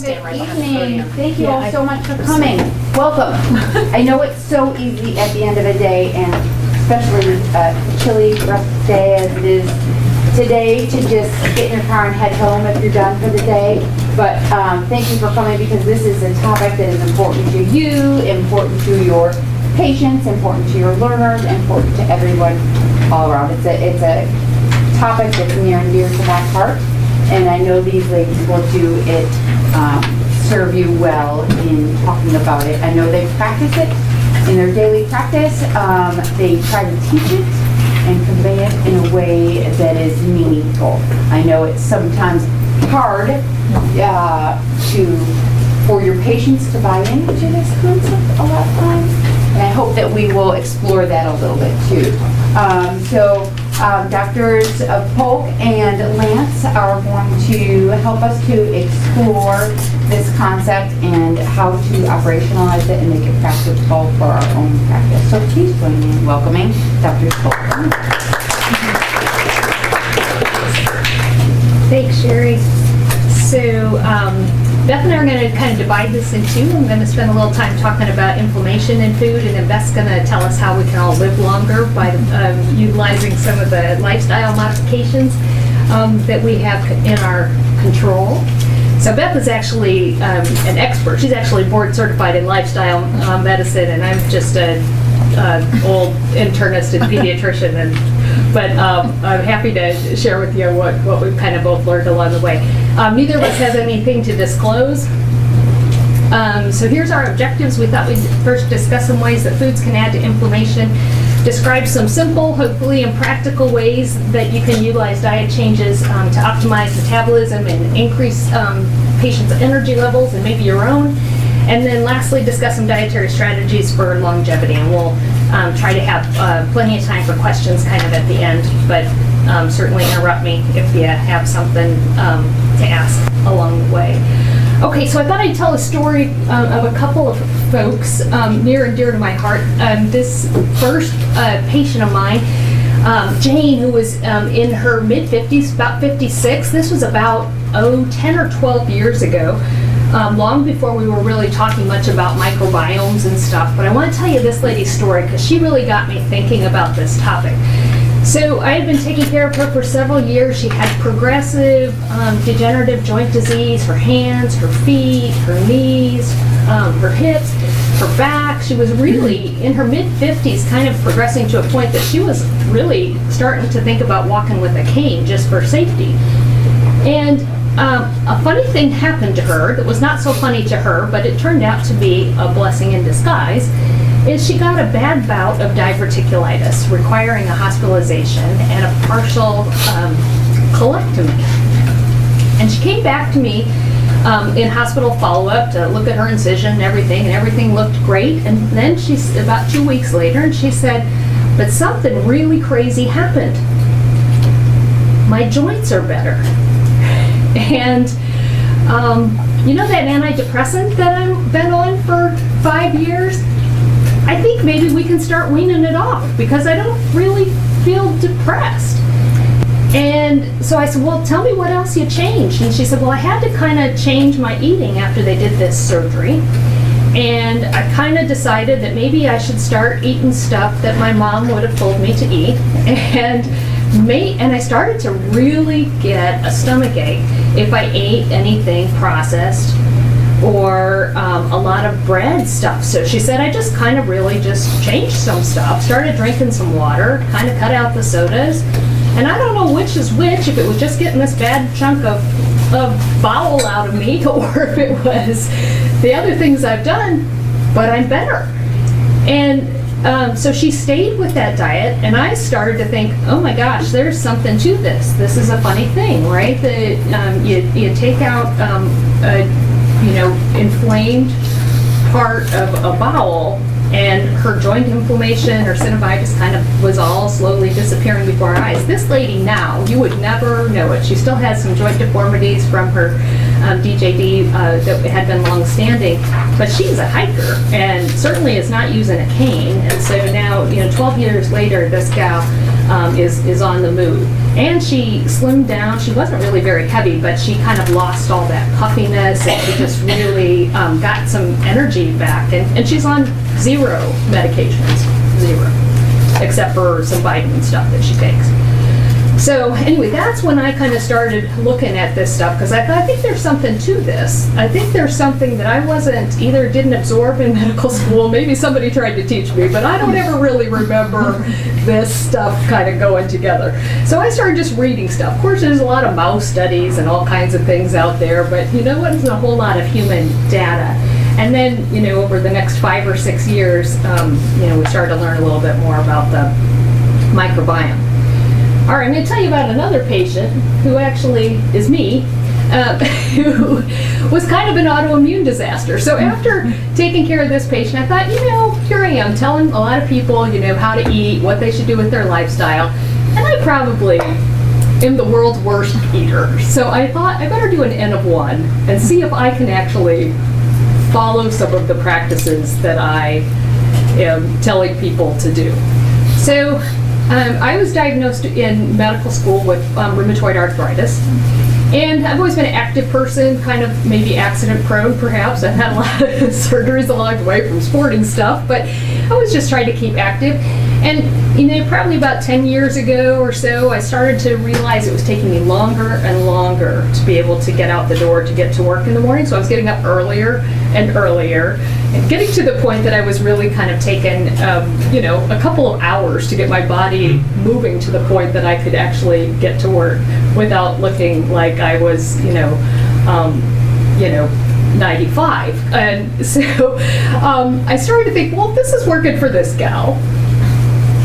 good right behind the evening. podium. Thank you all so much for coming. Welcome. I know it's so easy at the end of a day, and especially a chilly, rough day as it is today, to just get in your car and head home if you're done for the day. But thank you for coming, because this is a topic that is important to you, important to your patients, important to your learners, important to everyone all around. It's a topic that's near and dear to my heart, and I know these ladies will do it, serve you well in talking about it. I know they practice it in their daily practice. They try to teach it and convey it in a way that is meaningful. I know it's sometimes hard for your patients to buy into this concept a lot of times, and I hope that we will explore that a little bit too. Doctors Polk and Lance are going to help us to explore this concept and how to operationalize it and make it practical for our own practice. So please join me in welcoming Dr. Polk. Thanks, Sherry. So Beth and I are going to kind of divide this in two. I'm going to spend a little time talking about inflammation in food, and then Beth's going to tell us how we can all live longer by utilizing some of the lifestyle modifications that we have in our control. So Beth is actually an expert. She's actually board certified in lifestyle medicine, and I'm just an old internist and pediatrician. But I'm happy to share with you what we've kind of both learned along the way. Neither of us has anything to disclose. So here's our objectives. We thought we'd first discuss some ways that foods can add to inflammation, describe some simple, hopefully, and practical ways that you can utilize diet changes to optimize metabolism and increase patients' energy levels and maybe your own. And then lastly, discuss some dietary strategies for longevity. And we'll try to have plenty of time for questions kind of at the end, but certainly interrupt me if you have something to ask along the way. Okay, so I thought I'd tell a story of a couple of folks near and dear to my heart. This first patient of mine, Jane, who was in her mid-50s, about 56. This was about 10 or 12 years ago. Long before we were really talking much about microbiomes and stuff. But I want to tell you this lady's story because she really got me thinking about this topic. So I had been taking care of her for several years. She had progressive degenerative joint disease, her hands, her feet, her knees, her hips, her back. She was really in her mid-50s, kind of progressing to a point that she was really starting to think about walking with a cane just for safety. And a funny thing happened to her that was not so funny to her, but it turned out to be a blessing in disguise, is she got a bad bout of diverticulitis requiring a hospitalization and a partial colectomy. And she came back to me in hospital follow-up to look at her incision and everything looked great. And then she's about 2 weeks later, and she said, but something really crazy happened. My joints are better. And you know that antidepressant that I've been on for 5 years? I think maybe we can start weaning it off because I don't really feel depressed. And so I said, well, tell me what else you changed. And she said, well, I had to kind of change my eating after they did this surgery. And I kind of decided that maybe I should start eating stuff that my mom would have told me to eat. And I started to really get a stomach ache if I ate anything processed or a lot of bread stuff. So she said I just kind of really just changed some stuff, started drinking some water, kind of cut out the sodas. And I don't know which is which, if it was just getting this bad chunk of bowel out of me or if it was the other things I've done, but I'm better. And so she stayed with that diet, and I started to think, oh my gosh, there's something to this. This is a funny thing, right? That you take out a inflamed part of a bowel, and her joint inflammation, her synovitis kind of was all slowly disappearing before our eyes. This lady now, you would never know it. She still has some joint deformities from her DJD that had been long-standing, but she's a hiker and certainly is not using a cane. And so now, 12 years later, this gal is on the move. And she slimmed down. She wasn't really very heavy, but she kind of lost all that puffiness, and she just really got some energy back. And she's on 0 medications, 0, except for some vitamin stuff that she takes. So anyway, that's when I kind of started looking at this stuff, because I think there's something to this. I think there's something that I didn't absorb in medical school. Maybe somebody tried to teach me, but I don't ever really remember this stuff kind of going together. So I started just reading stuff. Of course, there's a lot of mouse studies and all kinds of things out there, but you know what? There's a whole lot of human data. And then, over the next 5 or 6 years, we started to learn a little bit more about the microbiome. All right, I'm going to tell you about another patient who actually is me, who was kind of an autoimmune disaster. So after taking care of this patient, I thought, here I am telling a lot of people, how to eat, what they should do with their lifestyle, and I probably am the world's worst eater. So I thought I better do an N of 1 and see if I can actually follow some of the practices that I am telling people to do. So I was diagnosed in medical school with rheumatoid arthritis, and I've always been an active person, kind of maybe accident prone perhaps. I've had a lot of surgeries along the way from sporting stuff, but I was just trying to keep active. And probably about 10 years ago or so, I started to realize it was taking me longer and longer to be able to get out the door to get to work in the morning. So I was getting up earlier and earlier, and getting to the point that I was really kind of taking, a couple of hours to get my body moving to the point that I could actually get to work without looking like I was, 95. And so I started to think, well, if this is working for this gal,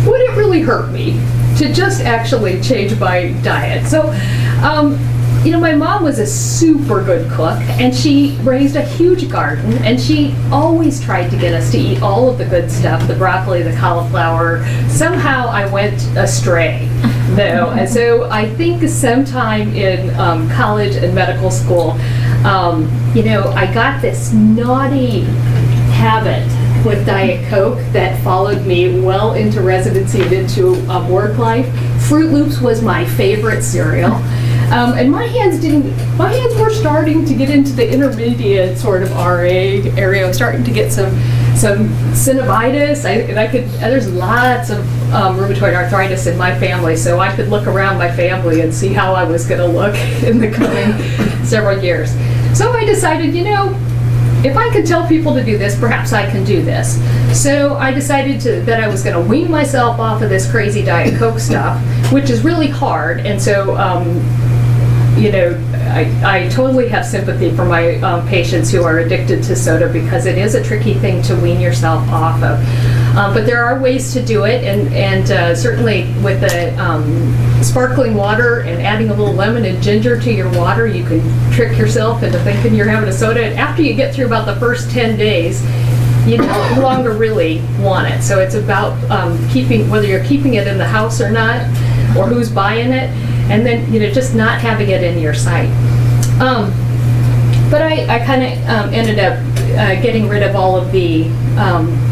would it really hurt me to just actually change my diet? So, my mom was a super good cook, and she raised a huge garden, and she always tried to get us to eat all of the good stuff, the broccoli, the cauliflower. Somehow I went astray, though. And so I think sometime in college and medical school, I got this naughty habit with Diet Coke that followed me well into residency and into work life. Fruit Loops was my favorite cereal. And my hands were starting to get into the intermediate sort of RA area. I was starting to get some synovitis. There's lots of rheumatoid arthritis in my family, so I could look around my family and see how I was going to look in the coming several years. So I decided, if I could tell people to do this, perhaps I can do this. So I decided that I was going to wean myself off of this crazy Diet Coke stuff, which is really hard. And so, I totally have sympathy for my patients who are addicted to soda, because it is a tricky thing to wean yourself off of. But there are ways to do it, and certainly with the sparkling water and adding a little lemon and ginger to your water, you can trick yourself into thinking you're having a soda. And after you get through about the first 10 days, you no longer really want it. So it's about whether you're keeping it in the house or not, or who's buying it, and then just not having it in your sight. But I kind of ended up getting rid of all of the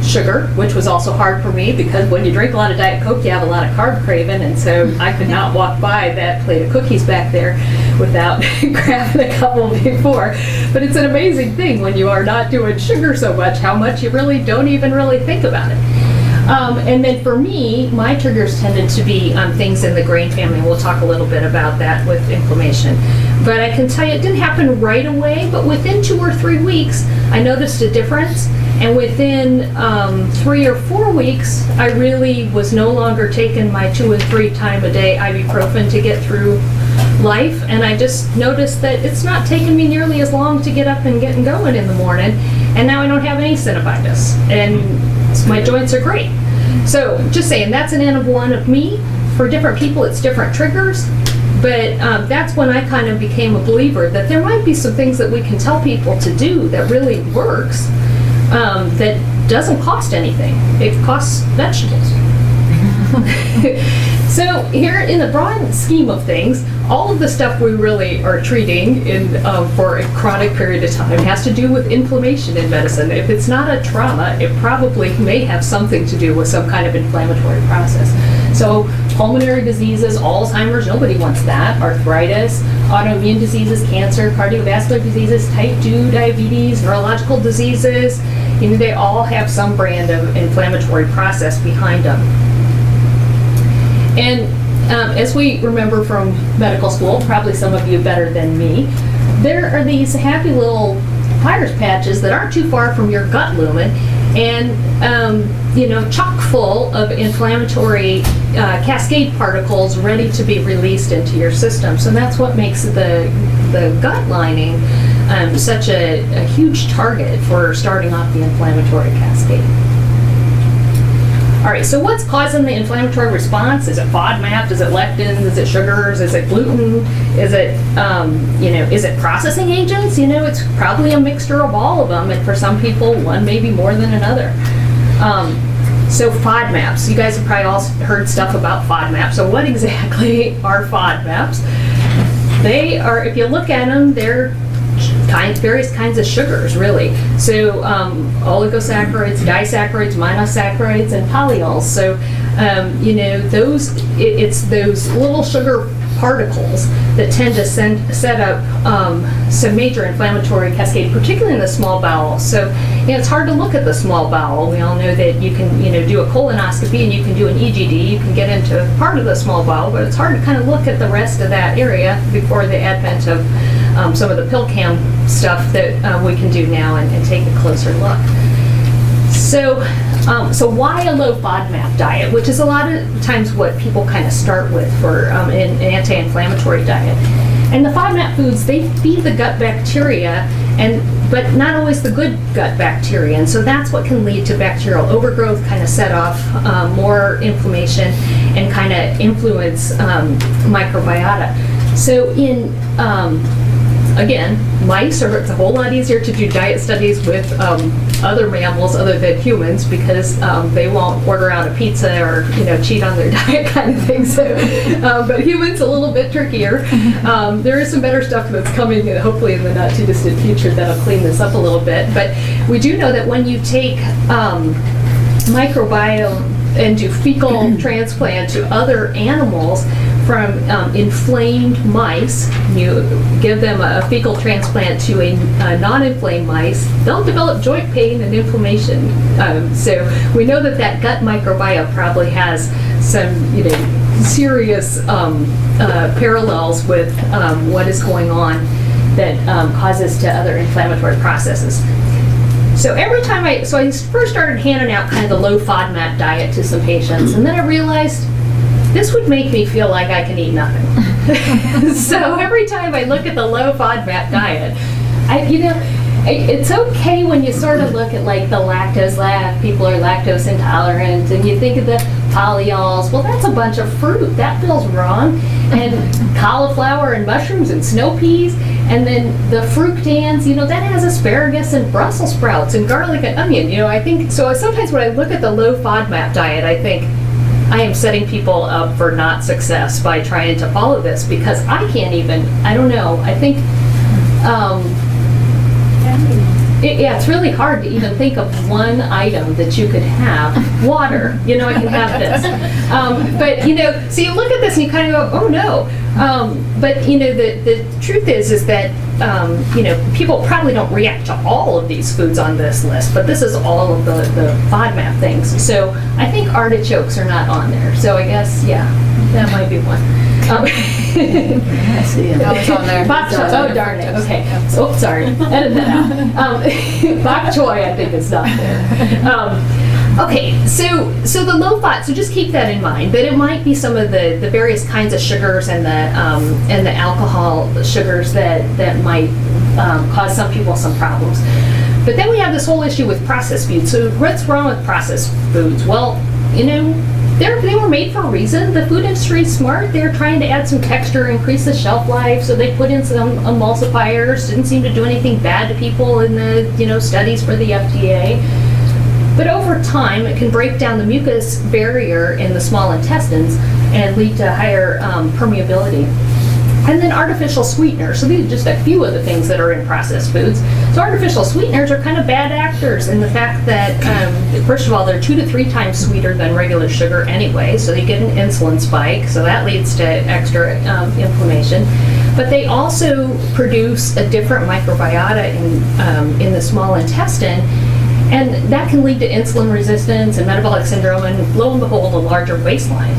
sugar, which was also hard for me, because when you drink a lot of Diet Coke, you have a lot of carb craving, and so I could not walk by that plate of cookies back there without grabbing a couple before. But it's an amazing thing when you are not doing sugar so much, how much you really don't even really think about it. And then for me, my triggers tended to be things in the grain family. We'll talk a little bit about that with inflammation. But I can tell you it didn't happen right away, but within 2 or 3 weeks, I noticed a difference. And within 3 or 4 weeks, I really was no longer taking my 2 and 3 time a day ibuprofen to get through life. And I just noticed that it's not taking me nearly as long to get up and get going in the morning. And now I don't have any synovitis. And my joints are great. So just saying, that's an N of 1 of me. For different people, it's different triggers. But that's when I kind of became a believer that there might be some things that we can tell people to do that really works. that doesn't cost anything. It costs vegetables. So here in the broad scheme of things, all of the stuff we really are treating for a chronic period of time has to do with inflammation in medicine. If it's not a trauma, it probably may have something to do with some kind of inflammatory process. So pulmonary diseases, Alzheimer's, nobody wants that, arthritis, autoimmune diseases, cancer, cardiovascular diseases, type 2 diabetes, neurological diseases, they all have some brand of inflammatory process behind them. And as we remember from medical school, probably some of you better than me, there are these happy little virus patches that aren't too far from your gut lumen, and chock full of inflammatory cascade particles ready to be released into your system. So that's what makes the gut lining such a huge target for starting off the inflammatory cascade. All right, so what's causing the inflammatory response? Is it FODMAP? Is it lectins? Is it sugars? Is it gluten? Is it, is it processing agents? It's probably a mixture of all of them, and for some people, one may be more than another. So FODMAPs, you guys have probably all heard stuff about FODMAPs. So what exactly are FODMAPs? They are, if you look at them, they're various kinds of sugars, really. So oligosaccharides, disaccharides, monosaccharides, and polyols. So it's those little sugar particles that tend to set up some major inflammatory cascade, particularly in the small bowel. So it's hard to look at the small bowel. We all know that you can do a colonoscopy and you can do an EGD. You can get into part of the small bowel, but it's hard to kind of look at the rest of that area before the advent of some of the pill cam stuff that we can do now and take a closer look. So why a low FODMAP diet, which is a lot of times what people kind of start with for an anti-inflammatory diet. And the FODMAP foods, they feed the gut bacteria, but not always the good gut bacteria. And so that's what can lead to bacterial overgrowth, kind of set off more inflammation and kind of influence microbiota. So in again, mice, it's a whole lot easier to do diet studies with other mammals other than humans because they won't order out a pizza or cheat on their diet kind of thing. So, but humans a little bit trickier. There is some better stuff that's coming, hopefully in the not too distant future, that'll clean this up a little bit. But we do know that when you take microbiome and do fecal transplant to other animals from inflamed mice, you give them a fecal transplant to a non-inflamed mice, they'll develop joint pain and inflammation. So we know that gut microbiome probably has some serious parallels with what is going on that causes to other inflammatory processes. So every time I first started handing out kind of the low FODMAP diet to some patients, and then I realized this would make me feel like I can eat nothing. So every time I look at the low FODMAP diet, it's okay when you sort of look at like the lactose people are lactose intolerant, and you think of the polyols. Well, that's a bunch of fruit. That feels wrong. And cauliflower and mushrooms and snow peas. And then the fructans, that has asparagus and Brussels sprouts and garlic and onion. I think, so sometimes when I look at the low FODMAP diet, I think I am setting people up for not success by trying to follow this because I can't even, I don't know, I think, it's really hard to even think of one item that you could have. Water, I can have this. But, so you look at this and you kind of go, oh no. But, the truth is that, people probably don't react to all of these foods on this list, but this is all of the FODMAP things. So I think artichokes are not on there. So I guess, yeah, that might be one. I see it. That was on there. Bok choy. Oh, darn it. Okay. Oh, sorry. Edit that out. Bok choy, I think, is not there. Okay, so the low FOD. So just keep that in mind. That it might be some of the various kinds of sugars and the alcohol sugars that might cause some people some problems. But then we have this whole issue with processed foods. So what's wrong with processed foods? Well, they were made for a reason. The food industry is smart. They're trying to add some texture, increase the shelf life, so they put in some emulsifiers. Didn't seem to do anything bad to people in the studies for the FDA. But over time, it can break down the mucus barrier in the small intestines and lead to higher permeability. And then artificial sweeteners. So these are just a few of the things that are in processed foods. So artificial sweeteners are kind of bad actors in the fact that, first of all, they're 2 to 3 times sweeter than regular sugar anyway, so you get an insulin spike, so that leads to extra inflammation. But they also produce a different microbiota in the small intestine, and that can lead to insulin resistance and metabolic syndrome, and lo and behold, a larger waistline.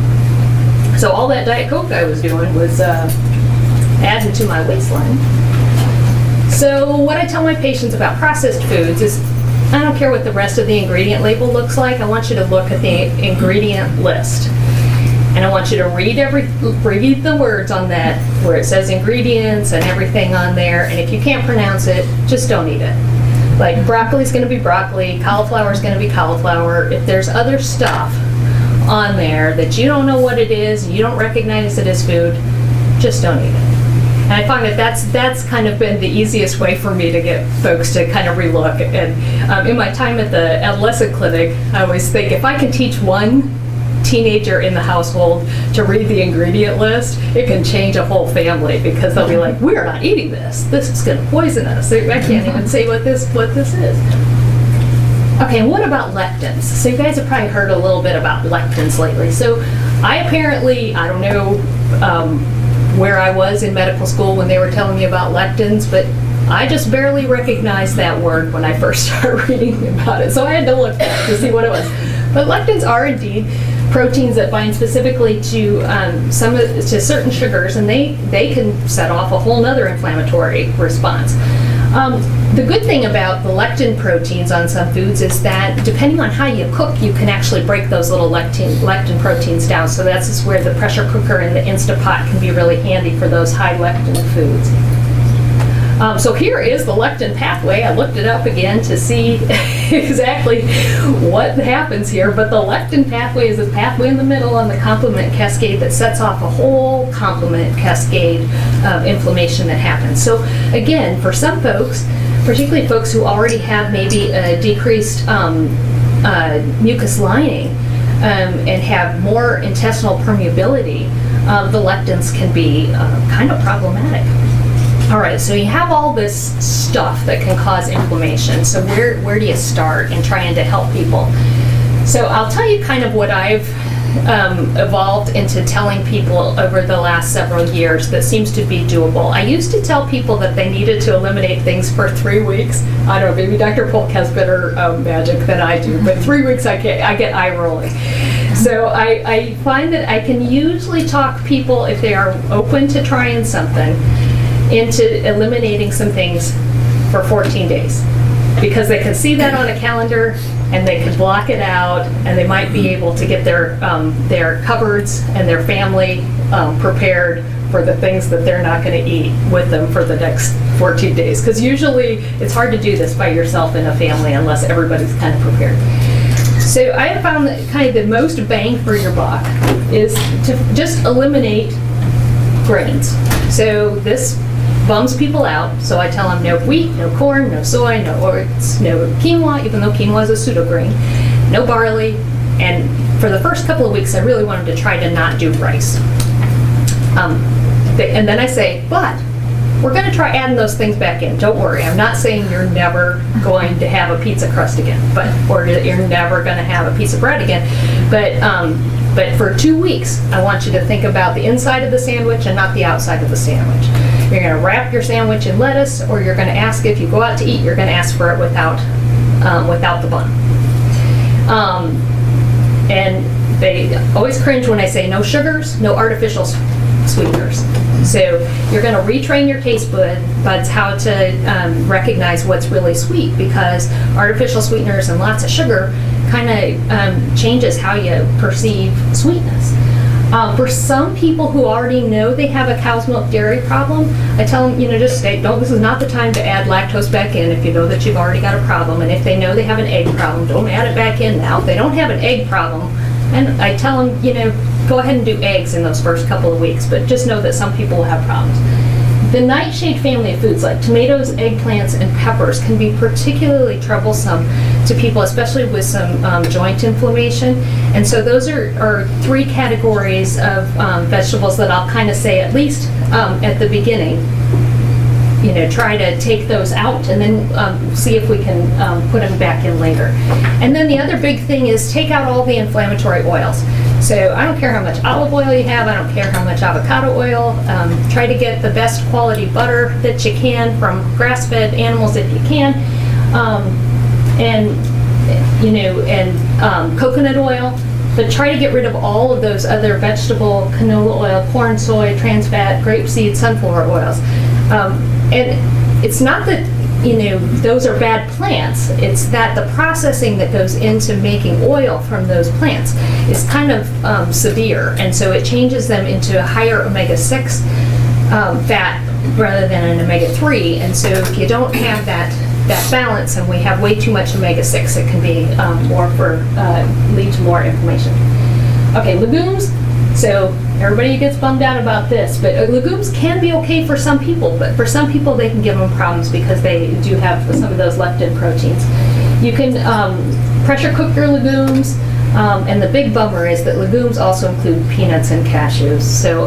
So all that Diet Coke I was doing was adding to my waistline. So what I tell my patients about processed foods is, I don't care what the rest of the ingredient label looks like, I want you to look at the ingredient list. And I want you to read the words on that, where it says ingredients and everything on there, and if you can't pronounce it, just don't eat it. Like broccoli's gonna be broccoli, cauliflower's gonna be cauliflower. If there's other stuff on there that you don't know what it is, you don't recognize it as food, just don't eat it. And I find that that's kind of been the easiest way for me to get folks to kind of relook. And in my time at the adolescent clinic, I always think if I can teach one teenager in the household to read the ingredient list, it can change a whole family, because they'll be like, we're not eating this. This is going to poison us. I can't even say what this is. Okay, and what about lectins? So you guys have probably heard a little bit about lectins lately. So I don't know where I was in medical school when they were telling me about lectins, but I just barely recognized that word when I first started reading about it. So I had to look at it to see what it was. But lectins are indeed proteins that bind specifically to to certain sugars, and they can set off a whole nother inflammatory response. The good thing about the lectin proteins on some foods is that depending on how you cook, you can actually break those little lectin proteins down. So that's just where the pressure cooker and the Instapot can be really handy for those high lectin foods. So here is the lectin pathway. I looked it up again to see exactly what happens here, but the lectin pathway is a pathway in the middle on the complement cascade that sets off a whole complement cascade of inflammation that happens. So again, for some folks, particularly folks who already have maybe a decreased mucus lining and have more intestinal permeability, the lectins can be kind of problematic. All right, so you have all this stuff that can cause inflammation. So where do you start in trying to help people? So I'll tell you kind of what I've evolved into telling people over the last several years that seems to be doable. I used to tell people that they needed to eliminate things for 3 weeks. I don't know, maybe Dr. Polk has better magic than I do, but 3 weeks I get eye rolling. So I find that I can usually talk people, if they are open to trying something, into eliminating some things for 14 days, because they can see that on a calendar and they can block it out, and they might be able to get their cupboards and their family prepared for the things that they're not going to eat with them for the next 14 days. Because usually it's hard to do this by yourself in a family unless everybody's kind of prepared. So I have found that kind of the most bang for your buck is to just eliminate grains. So this bums people out, so I tell them no wheat, no corn, no soy, no oats, no quinoa, even though quinoa is a pseudo-grain, no barley, and for the first couple of weeks I really want them to try to not do rice. And then I say, but we're going to try adding those things back in. Don't worry, I'm not saying you're never going to have a pizza crust again, or you're never going to have a piece of bread again, but for 2 weeks, I want you to think about the inside of the sandwich and not the outside of the sandwich. You're going to wrap your sandwich in lettuce, or you're going to ask, if you go out to eat, you're going to ask for it without the bun. And they always cringe when I say no sugars, no artificial sweeteners. So you're going to retrain your taste buds how to recognize what's really sweet, because artificial sweeteners and lots of sugar kind of changes how you perceive sweetness. For some people who already know they have a cow's milk dairy problem, I tell them, just state, this is not the time to add lactose back in if you know that you've already got a problem. And if they know they have an egg problem, don't add it back in now. If they don't have an egg problem, And I tell them, go ahead and do eggs in those first couple of weeks, but just know that some people will have problems. The nightshade family of foods like tomatoes, eggplants, and peppers can be particularly troublesome to people, especially with some joint inflammation. And so those are 3 categories of vegetables that I'll kind of say, at least at the beginning, try to take those out and then see if we can put them back in later. And then the other big thing is take out all the inflammatory oils. So I don't care how much olive oil you have, I don't care how much avocado oil, try to get the best quality butter that you can from grass-fed animals if you can, and coconut oil, but try to get rid of all of those other vegetable, canola oil, corn, soy, trans fat, grapeseed, sunflower oils. And it's not that, those are bad plants. It's that the processing that goes into making oil from those plants is kind of severe. And so it changes them into a higher omega-6 fat rather than an omega-3. And so if you don't have that balance and we have way too much omega-6, it can be lead to more inflammation. Okay, legumes. So everybody gets bummed out about this, but legumes can be okay for some people, but for some people they can give them problems because they do have some of those leptin proteins. You can pressure cook your legumes, and the big bummer is that legumes also include peanuts and cashews, so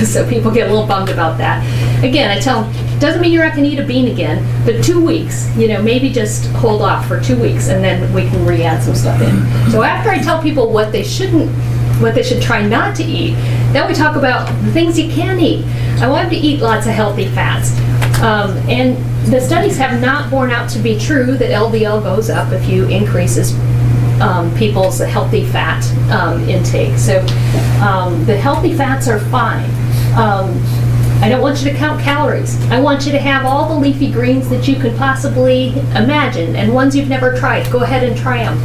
so people get a little bummed about that. Again, I tell them, doesn't mean you're not going to eat a bean again, but 2 weeks, maybe just hold off for 2 weeks and then we can re-add some stuff in. So after I tell people what they should try not to eat, then we talk about the things you can eat. I want them to eat lots of healthy fats. And the studies have not borne out to be true that LDL goes up if you increases people's healthy fat intake. So the healthy fats are fine. I don't want you to count calories. I want you to have all the leafy greens that you could possibly imagine, and ones you've never tried. Go ahead and try them.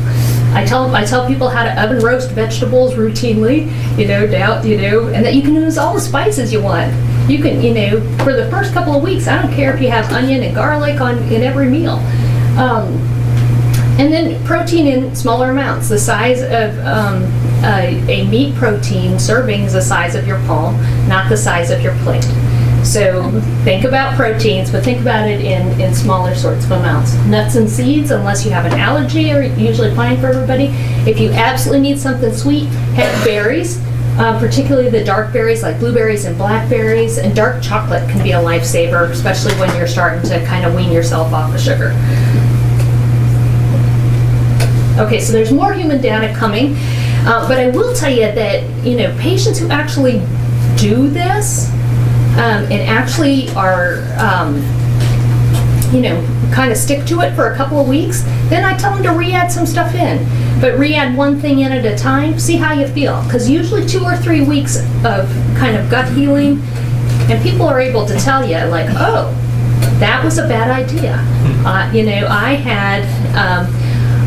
I tell people how to oven roast vegetables routinely, and that you can use all the spices you want. You can, for the first couple of weeks, I don't care if you have onion and garlic in every meal. And then protein in smaller amounts. The size of a meat protein serving is the size of your palm, not the size of your plate. So think about proteins, but think about it in smaller sorts of amounts. Nuts and seeds, unless you have an allergy, are usually fine for everybody. If you absolutely need something sweet, have berries, particularly the dark berries like blueberries and blackberries, and dark chocolate can be a lifesaver, especially when you're starting to kind of wean yourself off the sugar. Okay, so there's more human data coming, but I will tell you that, patients who actually do this, and actually are, kind of stick to it for a couple of weeks, then I tell them to re-add some stuff in. But re-add one thing in at a time, see how you feel. Because usually 2 or 3 weeks of kind of gut healing, and people are able to tell you, like, oh, that was a bad idea.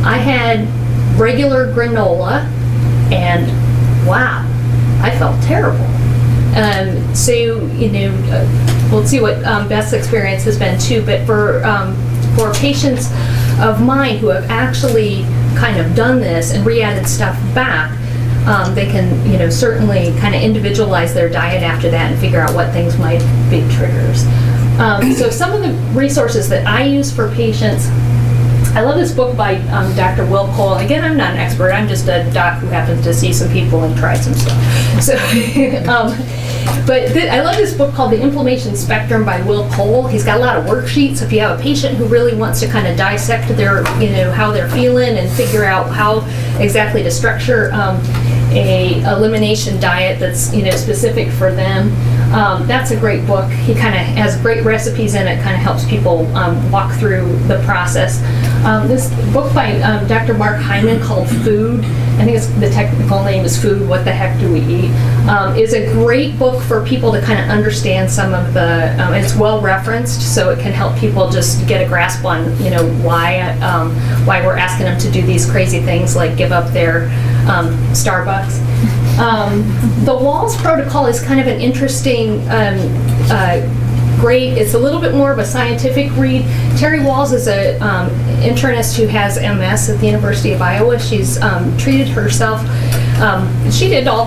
I had regular granola, and wow, I felt terrible. We'll see what Beth's experience has been too, but for patients of mine who have actually kind of done this and re-added stuff back, they can, certainly kind of individualize their diet after that and figure out what things might be triggers. So some of the resources that I use for patients, I love this book by Dr. Will Cole. Again, I'm not an expert. I'm just a doc who happens to see some people and try some stuff. So, I love this book called The Inflammation Spectrum by Will Cole. He's got a lot of worksheets. If you have a patient who really wants to kind of dissect their, how they're feeling and figure out how exactly to structure a elimination diet that's, specific for them, that's a great book. He kind of has great recipes in it, kind of helps people walk through the process. This book by Dr. Mark Hyman called Food, I think the technical name is Food, What the Heck Do We Eat, is a great book for people to kind of understand some of the, it's well referenced, so it can help people just get a grasp on, why we're asking them to do these crazy things like give up their Starbucks. The Walls Protocol is kind of an interesting great. It's a little bit more of a scientific read. Terry Walls is a internist who has MS at the University of Iowa. She's treated herself. She's done all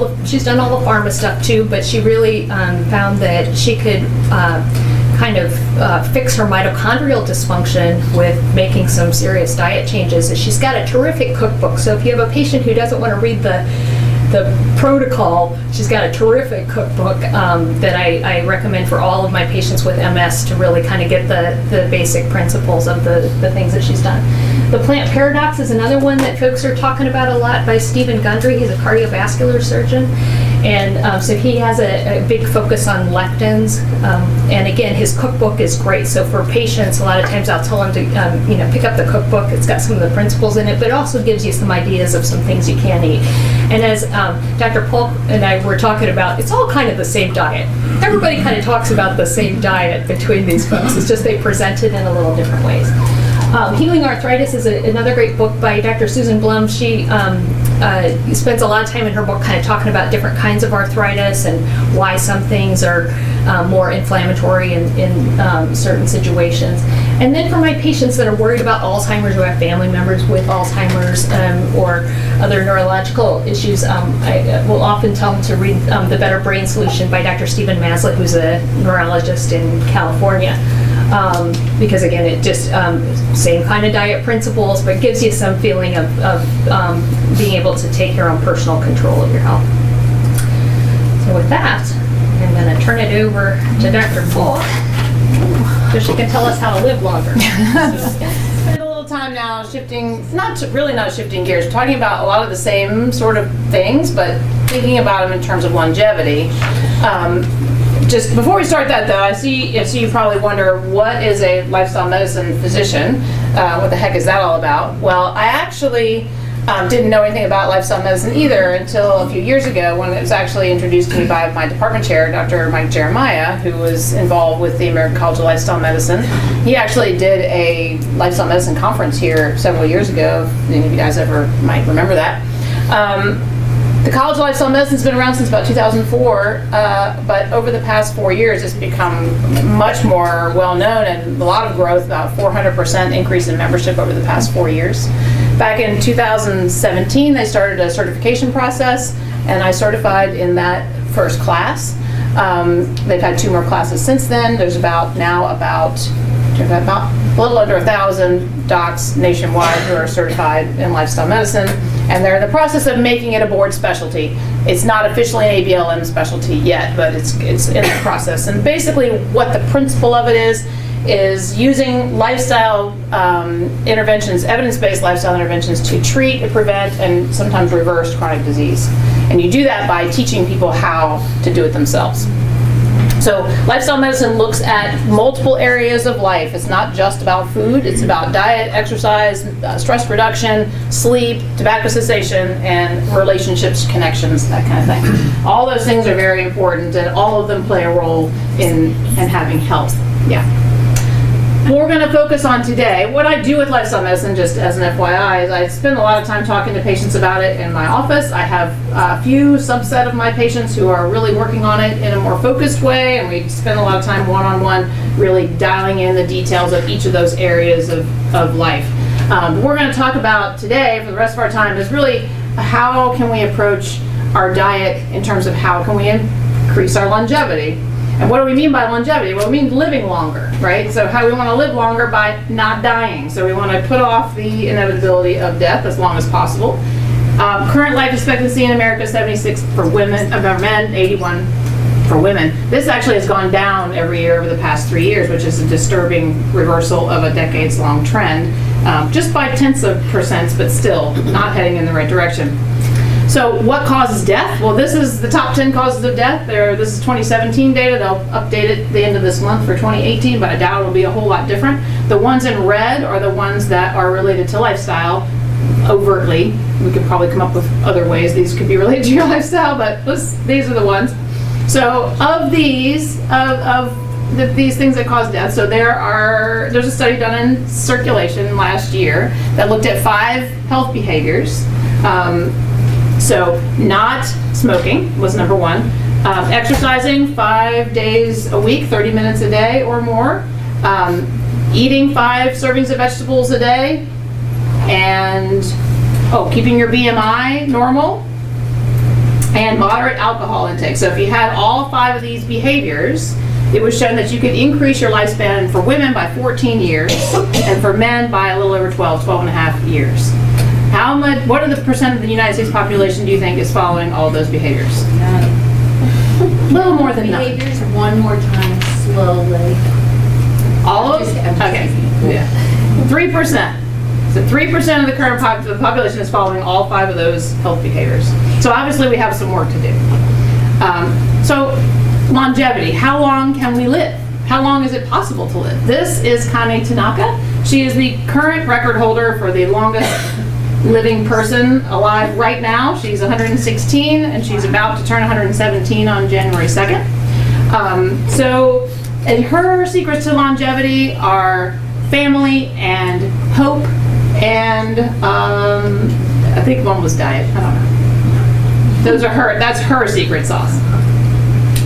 the pharma stuff too, but she really found that she could kind of fix her mitochondrial dysfunction with making some serious diet changes. And she's got a terrific cookbook. So if you have a patient who doesn't want to read the protocol, she's got a terrific cookbook that I recommend for all of my patients with MS to really kind of get the basic principles of the things that she's done. The Plant Paradox is another one that folks are talking about a lot by Stephen Gundry. He's a cardiovascular surgeon. And so he has a big focus on lectins. And again, his cookbook is great. So for patients, a lot of times I'll tell them to pick up the cookbook. It's got some of the principles in it, but it also gives you some ideas of some things you can eat. And as Dr. Polk and I were talking about, it's all kind of the same diet. Everybody kind of talks about the same diet between these folks. It's just they present it in a little different ways. Healing Arthritis is another great book by Dr. Susan Blum. She spends a lot of time in her book kind of talking about different kinds of arthritis and why some things are more inflammatory in certain situations. And then for my patients that are worried about Alzheimer's, who have family members with Alzheimer's or other neurological issues, I will often tell them to read The Better Brain Solution by Dr. Stephen Maslett, who's a neurologist in California. Because again, it just same kind of diet principles, but gives you some feeling of being able to take your own personal control of your health. So with that, I'm going to turn it over to Dr. Polk, so she can tell us how to live longer. Spend a little time now shifting, not shifting gears, talking about a lot of the same sort of things, but thinking about them in terms of longevity. Just before we start that though, I see you probably wonder, what is a lifestyle medicine physician? What the heck is that all about? Well, I actually didn't know anything about lifestyle medicine either until a few years ago when it was actually introduced to me by my department chair, Dr. Mike Jeremiah, who was involved with the American College of Lifestyle Medicine. He actually did a lifestyle medicine conference here several years ago, if any of you guys ever might remember that. The College of Lifestyle Medicine has been around since about 2004, but over the past 4 years it's become much more well known and a lot of growth, about 400% increase in membership over the past 4 years. Back in 2017 they started a certification process and I certified in that first class. They've had 2 more classes since then. There's about a little under 1,000 docs nationwide who are certified in lifestyle medicine, and they're in the process of making it a board specialty. It's not officially an ABLM specialty yet, but it's in the process. And basically what the principle of it is using lifestyle interventions, evidence-based lifestyle interventions to treat, prevent, and sometimes reverse chronic disease. And you do that by teaching people how to do it themselves. So lifestyle medicine looks at multiple areas of life. It's not just about food, it's about diet, exercise, stress reduction, sleep, tobacco cessation, and relationships, connections, that kind of thing. All those things are very important and all of them play a role in having health. Yeah. We're going to focus on today. What I do with lifestyle medicine, just as an FYI, is I spend a lot of time talking to patients about it in my office. I have a few subset of my patients who are really working on it in a more focused way, and we spend a lot of time one-on-one really dialing in the details of each of those areas of life. What we're going to talk about today for the rest of our time is really how can we approach our diet in terms of how can we increase our longevity. And what do we mean by longevity? Well, it means living longer, right? So how do we want to live longer? By not dying. So we want to put off the inevitability of death as long as possible. Current life expectancy in America is 76 for women, for men, 81 for women. This actually has gone down every year over the past 3 years, which is a disturbing reversal of a decades-long trend, just by tenths of percents, but still not heading in the right direction. So what causes death? Well, this is the top 10 causes of death. This is 2017 data. They'll update it at the end of this month for 2018, but I doubt it'll be a whole lot different. The ones in red are the ones that are related to lifestyle overtly. We could probably come up with other ways these could be related to your lifestyle, but these are the ones. So of these, these things that cause death, so there's a study done in Circulation last year that looked at 5 health behaviors. So not smoking was number 1. Exercising 5 days a week, 30 minutes a day or more. Eating 5 servings of vegetables a day. And, keeping your BMI normal. And moderate alcohol intake. So if you had all 5 of these behaviors, it was shown that you could increase your lifespan for women by 14 years and for men by a little over 12 and a half years. What are the percent of the United States population do you think is following all those behaviors? A little more than none. Behaviors, one more time, slowly. All of I'm them? just Okay. teasing. Yeah. 3%. So 3% of the current the population is following all 5 of those health behaviors. So obviously we have some work to do. So longevity, how long can we live? How long is it possible to live? This is Kane Tanaka. She is the current record holder for the longest living person alive right now. She's 116 and she's about to turn 117 on January 2nd. And her secrets to longevity are family and hope and I think one was diet. I don't know. That's her secret sauce.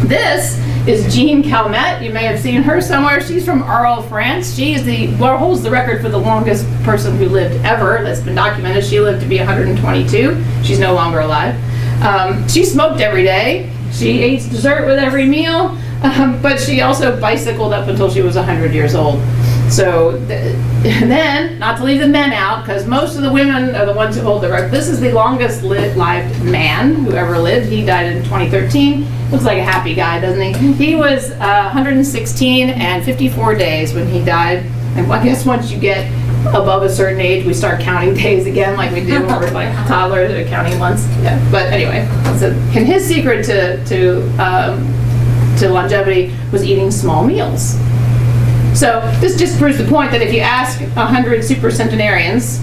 This is Jean Calmette. You may have seen her somewhere. She's from Arles, France. She holds the record for the longest person who lived ever. That's been documented. She lived to be 122. She's no longer alive. She smoked every day. She ate dessert with every meal, but she also bicycled up until she was 100 years old. So, then, not to leave the men out, because most of the women are the ones who hold the record. This is the longest lived man who ever lived. He died in 2013. Looks like a happy guy, doesn't he? He was 116 and 54 days when he died. And I guess once you get above a certain age, we start counting days again, like we do when we're like toddlers or counting months. Yeah. But anyway, so and his secret to longevity was eating small meals. So this just proves the point that if you ask 100 supercentenarians,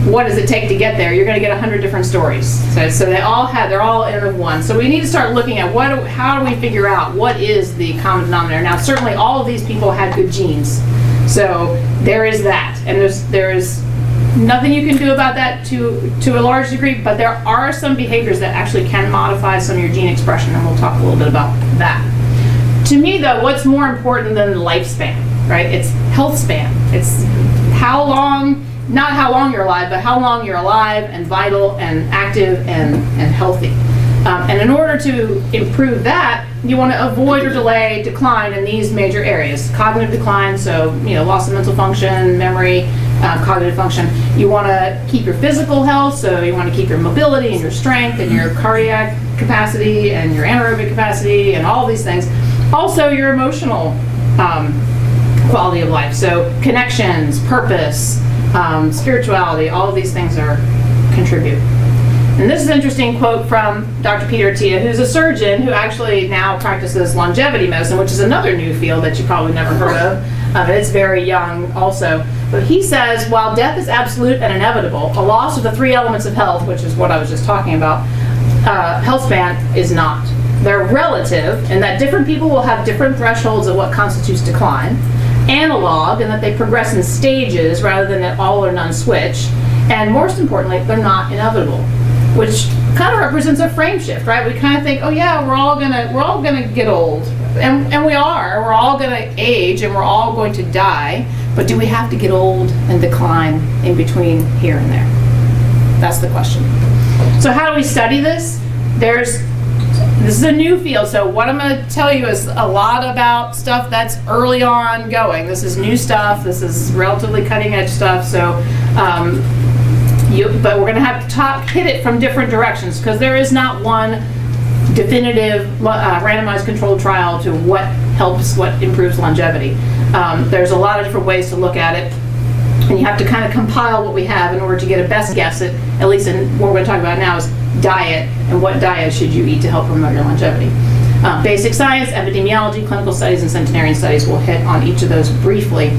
what does it take to get there? You're going to get 100 different stories. So they're all N of 1. So we need to start looking at how do we figure out what is the common denominator? Now certainly all of these people had good genes. So there is that, and there is nothing you can do about that to a large degree, but there are some behaviors that actually can modify some of your gene expression, and we'll talk a little bit about that. To me though, what's more important than lifespan, right? It's health span. It's how long, not how long you're alive, but how long you're alive and vital and active and healthy. And in order to improve that, you want to avoid or delay decline in these major areas. Cognitive decline, so loss of mental function, memory, cognitive function. You want to keep your physical health, so you want to keep your mobility and your strength and your cardiac capacity and your anaerobic capacity and all these things. Also your emotional quality of life, so connections, purpose, spirituality, all of these things contribute. And this is an interesting quote from Dr. Peter Attia, who's a surgeon who actually now practices longevity medicine, which is another new field that you probably never heard of. And it's very young also. But he says, while death is absolute and inevitable, a loss of the 3 elements of health, which is what I was just talking about, health span is not. They're relative in that different people will have different thresholds of what constitutes decline, analog in that they progress in stages rather than an all or none switch, and most importantly, they're not inevitable, which kind of represents a frame shift, right? We kind of think, oh yeah, we're all gonna get old, and we're all gonna age, and we're all going to die, but do we have to get old and decline in between here and there? That's the question. So how do we study this? This is a new field, so what I'm going to tell you is a lot about stuff that's early on going. This is new stuff, this is relatively cutting edge stuff, so but we're going to have to hit it from different directions, because there is not one definitive randomized controlled trial to what improves longevity. There's a lot of different ways to look at it, and you have to kind of compile what we have in order to get a best guess at least in what we're going to talk about now is diet, and what diet should you eat to help promote your longevity. Basic science, epidemiology, clinical studies, and centenarian studies. We'll hit on each of those briefly.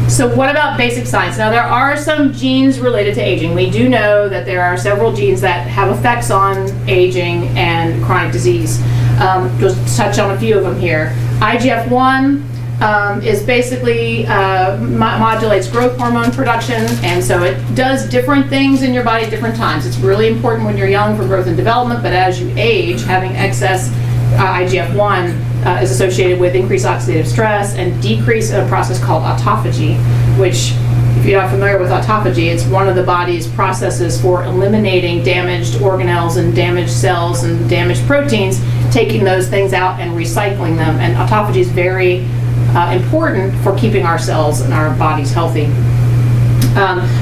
So what about basic science? Now there are some genes related to aging. We do know that there are several genes that have effects on aging and chronic disease. Just touch on a few of them here. IGF-1 is basically modulates growth hormone production, and so it does different things in your body at different times. It's really important when you're young for growth and development, but as you age, having excess IGF-1 is associated with increased oxidative stress and decrease in a process called autophagy, which, if you're not familiar with autophagy, it's one of the body's processes for eliminating damaged organelles and damaged cells and damaged proteins, taking those things out and recycling them. And autophagy is very important for keeping our cells and our bodies healthy.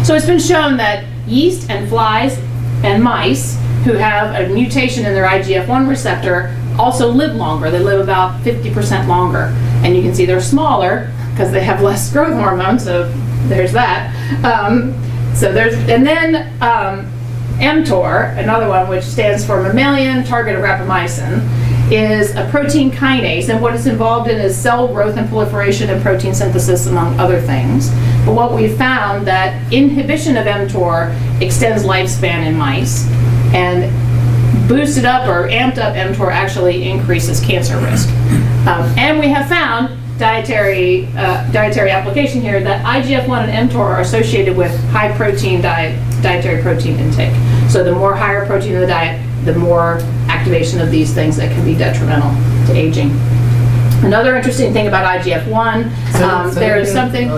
So it's been shown that yeast and flies and mice who have a mutation in their IGF-1 receptor also live longer. They live about 50% longer. And you can see they're smaller because they have less growth hormone, so there's that. And then mTOR, another one which stands for mammalian target of rapamycin, is a protein kinase, and what it's involved in is cell growth and proliferation and protein synthesis, among other things. But what we've found that inhibition of mTOR extends lifespan in mice, and boosted up or amped up mTOR actually increases cancer risk. And we have found dietary application here that IGF-1 and mTOR are associated with high protein dietary protein intake. So the more higher protein in the diet, the more activation of these things that can be detrimental to aging. Another interesting thing about IGF-1, there is something,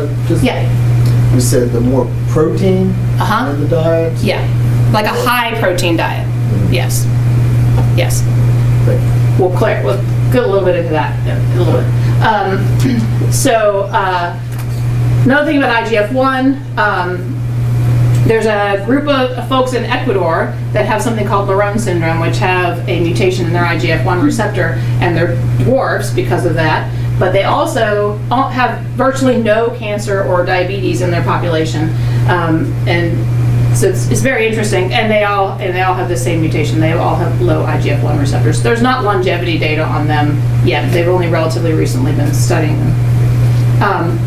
You said the more protein in the diet? Yeah, like a high protein diet. Yes. Yes. Thank you. We'll go a little bit into that in a little bit. Another thing about IGF-1, there's a group of folks in Ecuador that have something called Laron syndrome, which have a mutation in their IGF-1 receptor, and they're dwarfs because of that. But they also have virtually no cancer or diabetes in their population, and so it's very interesting. And they all have the same mutation. They all have low IGF-1 receptors. There's not longevity data on them yet. They've only relatively recently been studying them.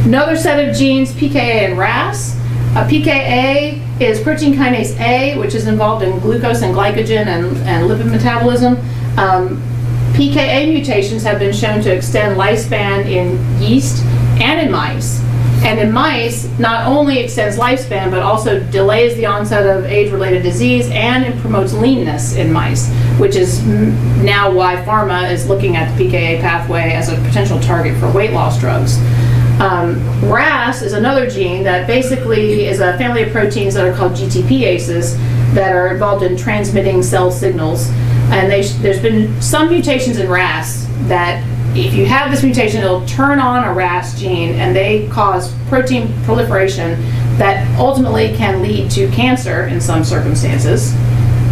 Another set of genes, PKA and RAS. PKA is protein kinase A, which is involved in glucose and glycogen and lipid metabolism. PKA mutations have been shown to extend lifespan in yeast and in mice. And in mice, not only extends lifespan, but also delays the onset of age-related disease, and it promotes leanness in mice, which is now why pharma is looking at the PKA pathway as a potential target for weight loss drugs. RAS is another gene that basically is a family of proteins that are called GTPases that are involved in transmitting cell signals. And there's been some mutations in RAS that if you have this mutation, it'll turn on a RAS gene, and they cause protein proliferation that ultimately can lead to cancer in some circumstances.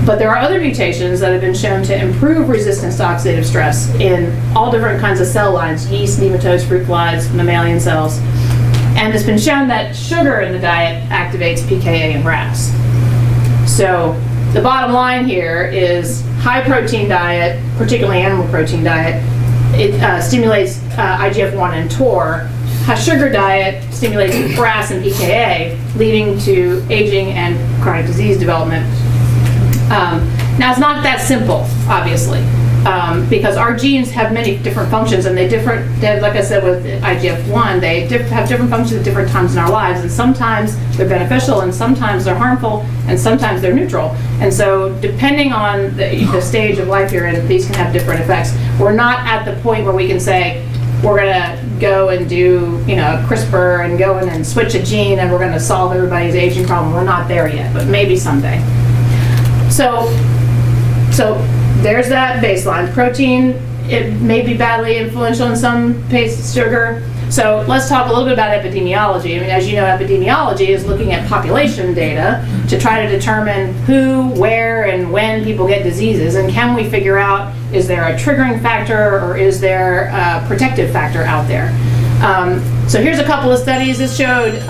But there are other mutations that have been shown to improve resistance to oxidative stress in all different kinds of cell lines, yeast, nematodes, fruit flies, mammalian cells. And it's been shown that sugar in the diet activates PKA and RAS. So the bottom line here is high protein diet, particularly animal protein diet, it stimulates IGF-1 and TOR. A sugar diet stimulates RAS and PKA, leading to aging and chronic disease development. Now, it's not that simple, obviously, because our genes have many different functions, and like I said with IGF-1, they have different functions at different times in our lives, and sometimes they're beneficial, and sometimes they're harmful, and sometimes they're neutral. And so, depending on the stage of life you're in, these can have different effects. We're not at the point where we can say, we're going to go and do, CRISPR and go in and switch a gene, and we're going to solve everybody's aging problem. We're not there yet, but maybe someday. So there's that baseline. Protein, it may be badly influential in some cases, sugar. So let's talk a little bit about epidemiology. I mean, as you know, epidemiology is looking at population data to try to determine who, where, and when people get diseases, and can we figure out, is there a triggering factor or is there a protective factor out there? So here's a couple of studies that showed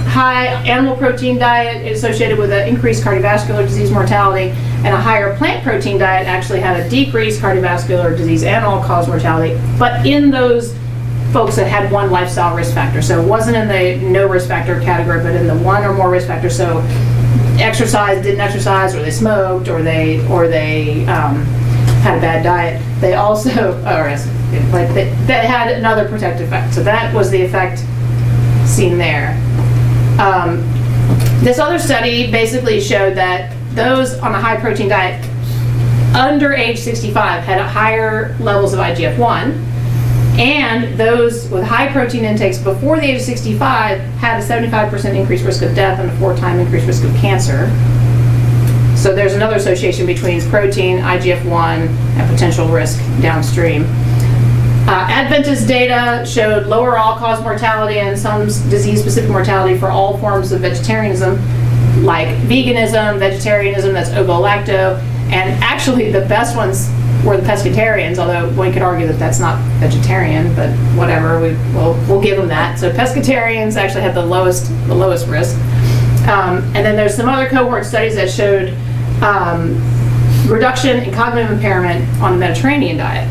high animal protein diet associated with an increased cardiovascular disease mortality, and a higher plant protein diet actually had a decreased cardiovascular disease and all-cause mortality, but in those folks that had one lifestyle risk factor. So it wasn't in the no risk factor category, but in the one or more risk factors. So didn't exercise, or they smoked, or they had a bad diet. They also, they had another protective effect. So that was the effect seen there. This other study basically showed that those on a high protein diet under age 65 had higher levels of IGF-1, and those with high protein intakes before the age of 65 had a 75% increased risk of death and a 4-time increased risk of cancer. So there's another association between protein, IGF-1, and potential risk downstream. Adventist data showed lower all-cause mortality and some disease-specific mortality for all forms of vegetarianism, like veganism, vegetarianism, that's ovo-lacto, and actually the best ones were the pescatarians, although one could argue that that's not vegetarian, but whatever, we'll give them that. So pescatarians actually had the lowest risk. And then there's some other cohort studies that showed reduction in cognitive impairment on the Mediterranean diet.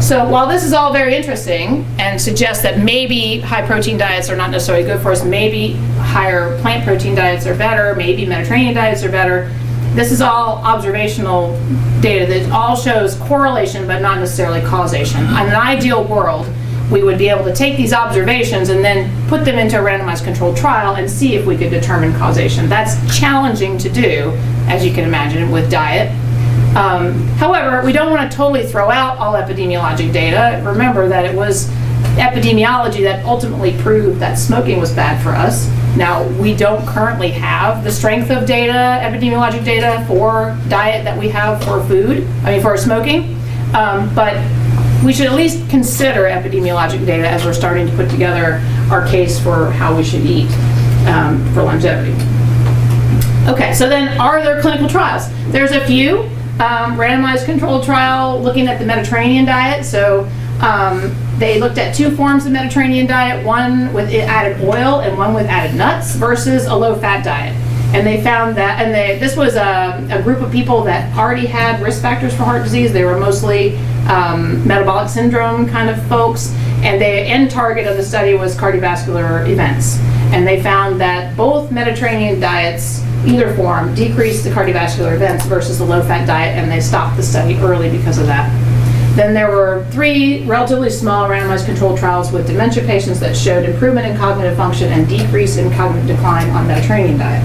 So while this is all very interesting and suggests that maybe high protein diets are not necessarily good for us, maybe higher plant protein diets are better, maybe Mediterranean diets are better, this is all observational data that all shows correlation but not necessarily causation. In an ideal world, we would be able to take these observations and then put them into a randomized controlled trial and see if we could determine causation. That's challenging to do, as you can imagine, with diet. However, we don't want to totally throw out all epidemiologic data. Remember that it was epidemiology that ultimately proved that smoking was bad for us. Now, we don't currently have the strength of data, epidemiologic data for diet that we have for food, for smoking, but we should at least consider epidemiologic data as we're starting to put together our case for how we should eat for longevity. Okay, so then are there clinical trials? There's a few. Randomized controlled trial looking at the Mediterranean diet. So they looked at 2 forms of Mediterranean diet, one with added oil and one with added nuts versus a low-fat diet. And they found that, and this was a group of people that already had risk factors for heart disease. They were mostly metabolic syndrome kind of folks, and the end target of the study was cardiovascular events. And they found that both Mediterranean diets, either form, decreased the cardiovascular events versus the low-fat diet, and they stopped the study early because of that. Then there were 3 relatively small randomized controlled trials with dementia patients that showed improvement in cognitive function and decrease in cognitive decline on Mediterranean diet.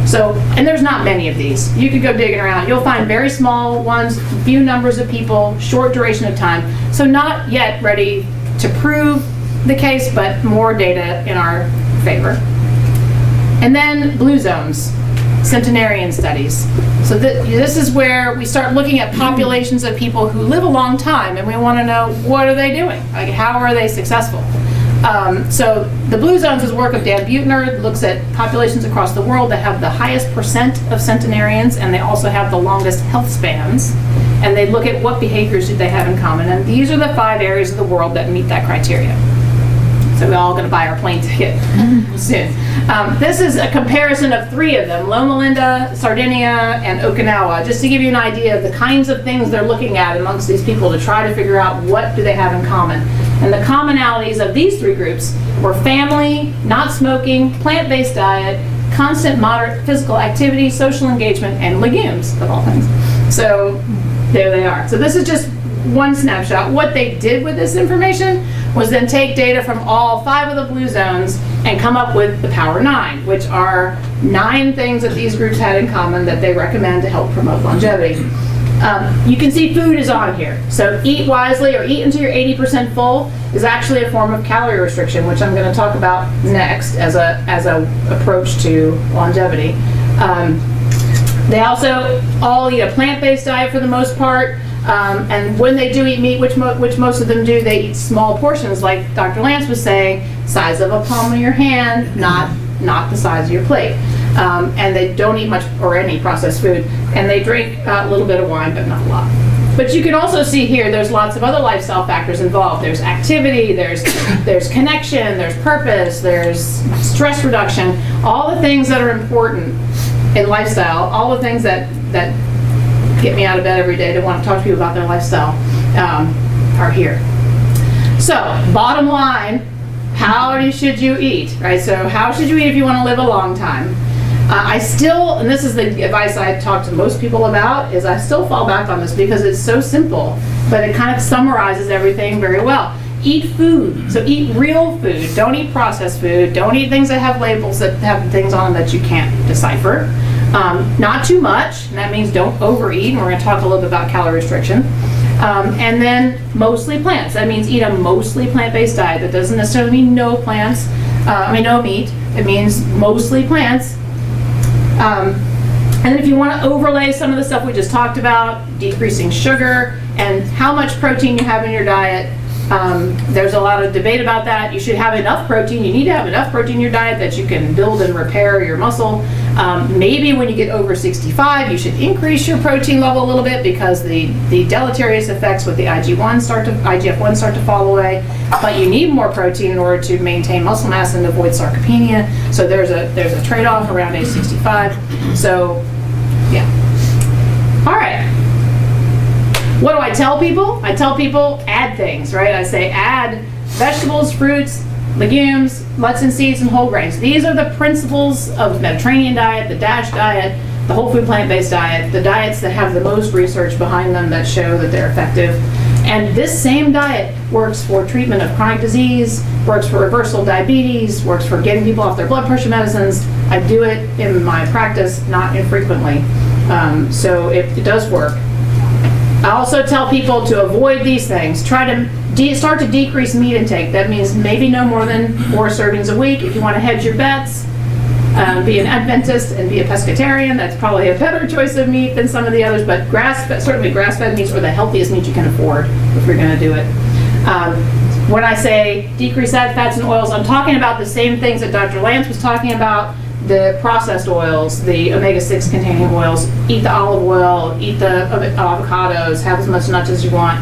So, and there's not many of these. You could go digging around. You'll find very small ones, few numbers of people, short duration of time. So not yet ready to prove the case, but more data in our favor. And then blue zones, centenarian studies. So this is where we start looking at populations of people who live a long time, and we want to know, what are they doing? Like, how are they successful? So the blue zones is work of Dan Buettner, looks at populations across the world that have the highest percent of centenarians, and they also have the longest health spans. And they look at what behaviors do they have in common. And these are the 5 areas of the world that meet that criteria. So we're all going to buy our plane ticket soon. This is a comparison of 3 of them, Loma Linda, Sardinia, and Okinawa, just to give you an idea of the kinds of things they're looking at amongst these people to try to figure out what do they have in common. And the commonalities of these 3 groups were family, not smoking, plant-based diet, constant moderate physical activity, social engagement, and legumes, of all things. So there they are. So this is just one snapshot. What they did with this information was then take data from all 5 of the blue zones and come up with the Power 9, which are 9 things that these groups had in common that they recommend to help promote longevity. You can see food is on here. So eat wisely, or eat until you're 80% full, is actually a form of calorie restriction, which I'm going to talk about next as a approach to longevity. They also all eat a plant-based diet for the most part. And when they do eat meat, which most of them do, they eat small portions, like Dr. Lance was saying, size of a palm of your hand, not the size of your plate. And they don't eat much or any processed food. And they drink a little bit of wine, but not a lot. But you can also see here, there's lots of other lifestyle factors involved. There's activity, there's connection, there's purpose, there's stress reduction, all the things that are important in lifestyle, all the things that get me out of bed every day to want to talk to you about their lifestyle are here. So, bottom line, how should you eat, right? So how should you eat if you want to live a long time? I still, and this is the advice I talk to most people about, is I still fall back on this because it's so simple, but it kind of summarizes everything very well. Eat food. So eat real food. Don't eat processed food. Don't eat things that have labels that have things on them that you can't decipher. Not too much, and that means don't overeat, and we're gonna talk a little bit about calorie restriction. And then mostly plants. That means eat a mostly plant-based diet. That doesn't necessarily mean no plants, no meat. It means mostly plants. And then if you want to overlay some of the stuff we just talked about, decreasing sugar and how much protein you have in your diet, there's a lot of debate about that. You should have enough protein. You need to have enough protein in your diet that you can build and repair your muscle. Maybe when you get over 65, you should increase your protein level a little bit because the deleterious effects with the IGF-1 start to fall away. But you need more protein in order to maintain muscle mass and avoid sarcopenia. So there's a trade-off around age 65. So, yeah. All right. What do I tell people? I tell people add things, right? I say add vegetables, fruits, legumes, nuts and seeds, and whole grains. These are the principles of the Mediterranean diet, the DASH diet, the whole food plant-based diet, the diets that have the most research behind them that show that they're effective. And this same diet works for treatment of chronic disease, works for reversal of diabetes, works for getting people off their blood pressure medicines. I do it in my practice, not infrequently. So it does work. I also tell people to avoid these things. Try to start to decrease meat intake. That means maybe no more than 4 servings a week. If you want to hedge your bets, be an Adventist and be a pescatarian. That's probably a better choice of meat than some of the others, but certainly grass-fed meats are the healthiest meat you can afford if you're going to do it. When I say decrease fats and oils, I'm talking about the same things that Dr. Lance was talking about, the processed oils, the omega-6 containing oils. Eat the olive oil, eat the avocados, have as much nuts as you want.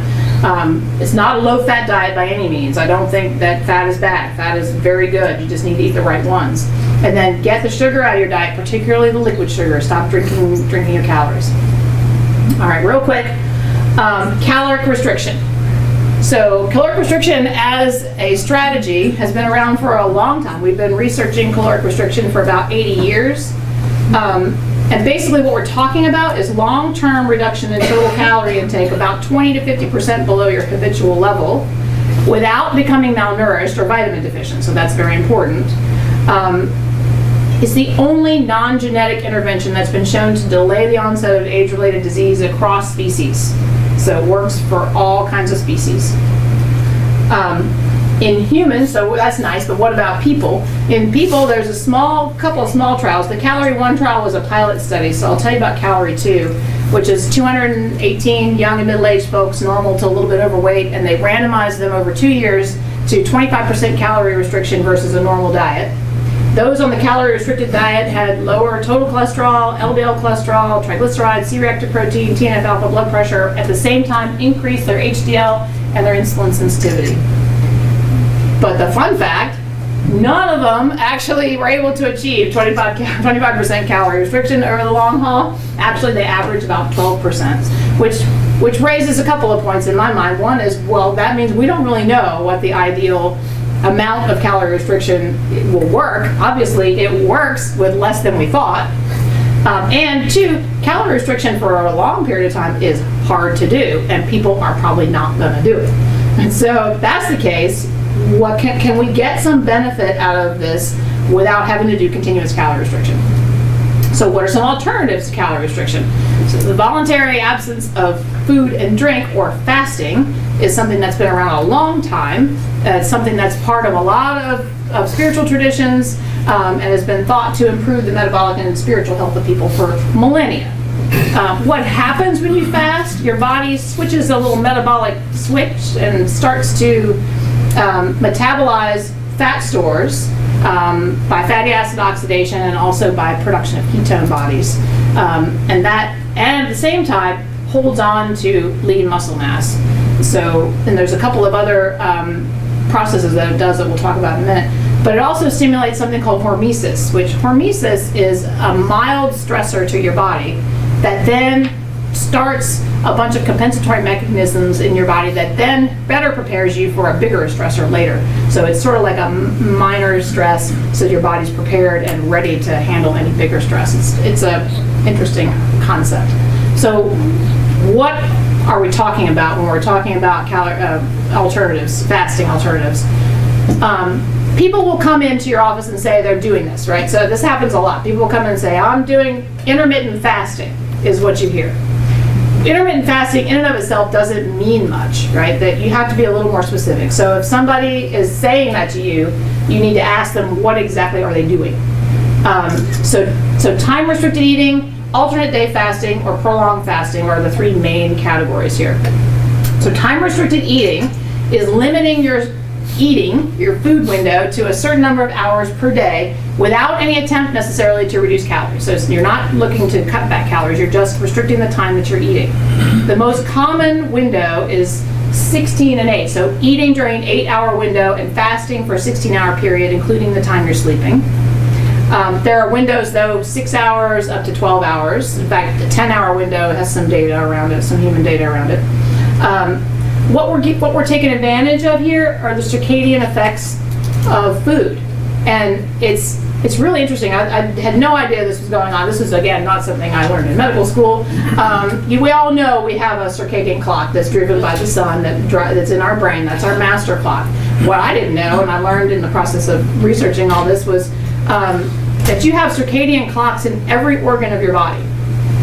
It's not a low-fat diet by any means. I don't think that fat is bad. Fat is very good. You just need to eat the right ones. And then get the sugar out of your diet, particularly the liquid sugar. Stop drinking your calories. All right, real quick, caloric restriction. So caloric restriction as a strategy has been around for a long time. We've been researching caloric restriction for about 80 years. And basically what we're talking about is long-term reduction in total calorie intake, about 20 to 50% below your habitual level, without becoming malnourished or vitamin deficient. So that's very important. It's the only non-genetic intervention that's been shown to delay the onset of age-related disease across species. So it works for all kinds of species. In humans, so that's nice, but what about people? In people, there's a couple of small trials. The Calorie 1 trial was a pilot study, so I'll tell you about Calorie 2, which is 218 young and middle-aged folks, normal to a little bit overweight, and they randomized them over 2 years to 25% calorie restriction versus a normal diet. Those on the calorie-restricted diet had lower total cholesterol, LDL cholesterol, triglycerides, C-reactive protein, TNF-alpha, blood pressure, at the same time increased their HDL and their insulin sensitivity. But the fun fact, none of them actually were able to achieve 25% calorie restriction over the long haul. Actually, they averaged about 12%, which raises a couple of points in my mind. One is, well, that means we don't really know what the ideal amount of calorie restriction will work. Obviously, it works with less than we thought. And 2, calorie restriction for a long period of time is hard to do, and people are probably not going to do it. And so if that's the case, what can we get some benefit out of this without having to do continuous calorie restriction? So what are some alternatives to calorie restriction? So the voluntary absence of food and drink, or fasting, is something that's been around a long time. It's something that's part of a lot of spiritual traditions, and has been thought to improve the metabolic and spiritual health of people for millennia. What happens when you fast? Your body switches a little metabolic switch and starts to metabolize fat stores by fatty acid oxidation and also by production of ketone bodies. And at the same time, holds on to lean muscle mass. So, and there's a couple of other processes that it does that we'll talk about in a minute. But it also stimulates something called hormesis, which hormesis is a mild stressor to your body that then starts a bunch of compensatory mechanisms in your body that then better prepares you for a bigger stressor later. So it's sort of like a minor stress, so your body's prepared and ready to handle any bigger stress. It's a interesting concept. So what are we talking about when we're talking about alternatives, fasting alternatives? people will come into your office and say they're doing this, right? So this happens a lot. People will come in and say, I'm doing intermittent fasting, is what you hear. Intermittent fasting in and of itself doesn't mean much, right? That you have to be a little more specific. So if somebody is saying that to you, you need to ask them what exactly are they doing. So time restricted eating, alternate day fasting, or prolonged fasting are the three main categories here. So time restricted eating is limiting your food window to a certain number of hours per day without any attempt necessarily to reduce calories. So you're not looking to cut back calories, you're just restricting the time that you're eating. The most common window is 16 and 8. So eating during an 8-hour window and fasting for a 16-hour period, including the time you're sleeping. There are windows though, 6 hours up to 12 hours. In fact, a 10-hour window has some data around it, some human data around it. What we're taking advantage of here are the circadian effects of food. And it's really interesting. I had no idea this was going on. This is, again, not something I learned in medical school. We all know we have a circadian clock that's driven by the sun that's in our brain. That's our master clock. What I didn't know, and I learned in the process of researching all this, was that you have circadian clocks in every organ of your body.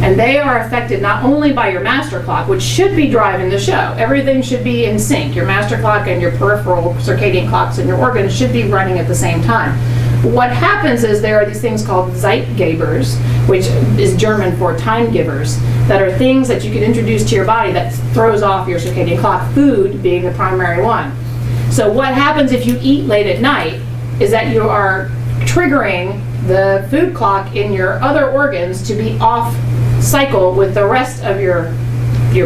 And they are affected not only by your master clock, which should be driving the show. Everything should be in sync. Your master clock and your peripheral circadian clocks in your organs should be running at the same time. What happens is there are these things called Zeitgebers, which is German for time givers, that are things that you can introduce to your body that throws off your circadian clock, food being the primary one. So what happens if you eat late at night is that you are triggering the food clock in your other organs to be off cycle with the rest of your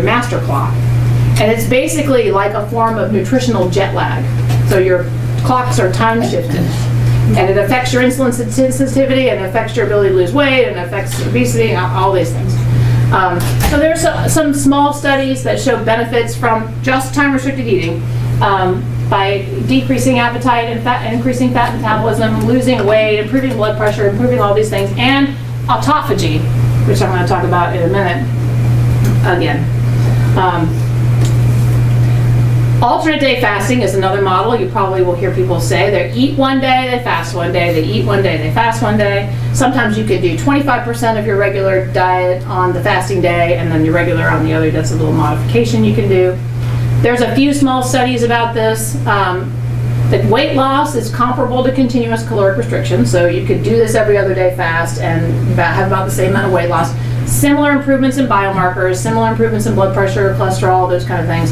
master clock. And it's basically like a form of nutritional jet lag. So your clocks are time shifted. And it affects your insulin sensitivity, and it affects your ability to lose weight, and it affects obesity, and all these things. So there's some small studies that show benefits from just time restricted eating by decreasing appetite and increasing fat metabolism, losing weight, improving blood pressure, improving all these things, and autophagy, which I'm going to talk about in a minute again. Alternate day fasting is another model. You probably will hear people say they eat one day, they fast one day, they eat one day, they fast one day. Sometimes you could do 25% of your regular diet on the fasting day and then your regular on the other. That's a little modification you can do. There's a few small studies about this. That weight loss is comparable to continuous caloric restriction, so you could do this every other day fast and have about the same amount of weight loss. Similar improvements in biomarkers, similar improvements in blood pressure, cholesterol, those kind of things.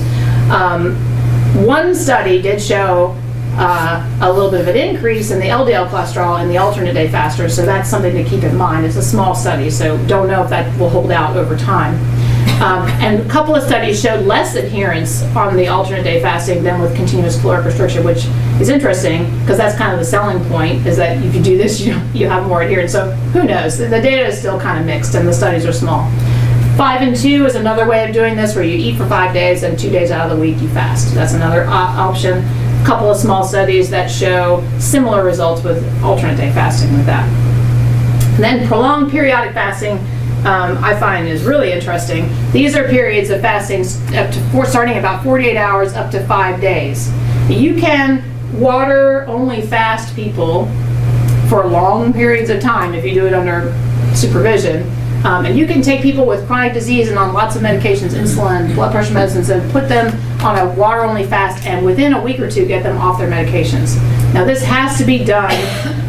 One study did show a little bit of an increase in the LDL cholesterol in the alternate day fasters, so that's something to keep in mind. It's a small study, so don't know if that will hold out over time. And a couple of studies showed less adherence on the alternate day fasting than with continuous caloric restriction, which is interesting because that's kind of the selling point, is that if you do this, you have more adherence. So who knows? The data is still kind of mixed and the studies are small. 5 and 2 is another way of doing this, where you eat for 5 days and 2 days out of the week you fast. That's another option. A couple of small studies that show similar results with alternate day fasting with that. And then prolonged periodic fasting, I find is really interesting. These are periods of fasting starting about 48 hours up to 5 days. You can water only fast people for long periods of time if you do it under supervision. And you can take people with chronic disease and on lots of medications, insulin, blood pressure medicines, and put them on a water-only fast, and within a week or two get them off their medications. Now this has to be done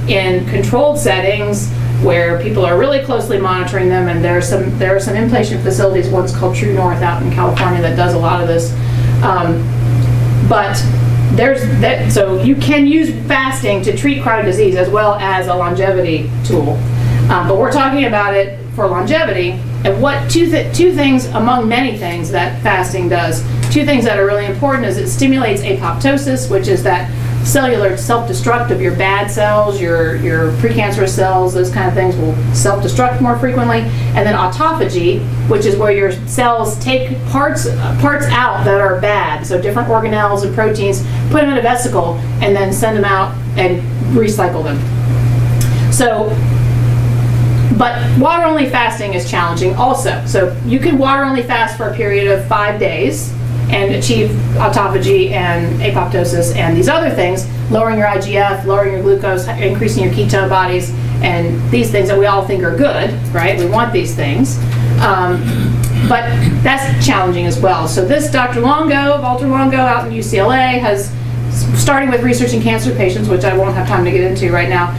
in controlled settings where people are really closely monitoring them, and there are some inpatient facilities, one's called True North out in California that does a lot of this. But so you can use fasting to treat chronic disease as well as a longevity tool. But we're talking about it for longevity, and what two things among many things that fasting does. Two things that are really important is it stimulates apoptosis, which is that cellular self-destruct of your bad cells, your precancerous cells, those kind of things will self-destruct more frequently. And then autophagy, which is where your cells take parts out that are bad, so different organelles and proteins, put them in a vesicle, and then send them out and recycle them. But water-only fasting is challenging also. So you can water-only fast for a period of 5 days, and achieve autophagy and apoptosis and these other things, lowering your IGF, lowering your glucose, increasing your ketone bodies, and these things that we all think are good, right? We want these things. But that's challenging as well. So this Dr. Longo, Walter Longo out in UCLA has, starting with research in cancer patients, which I won't have time to get into right now,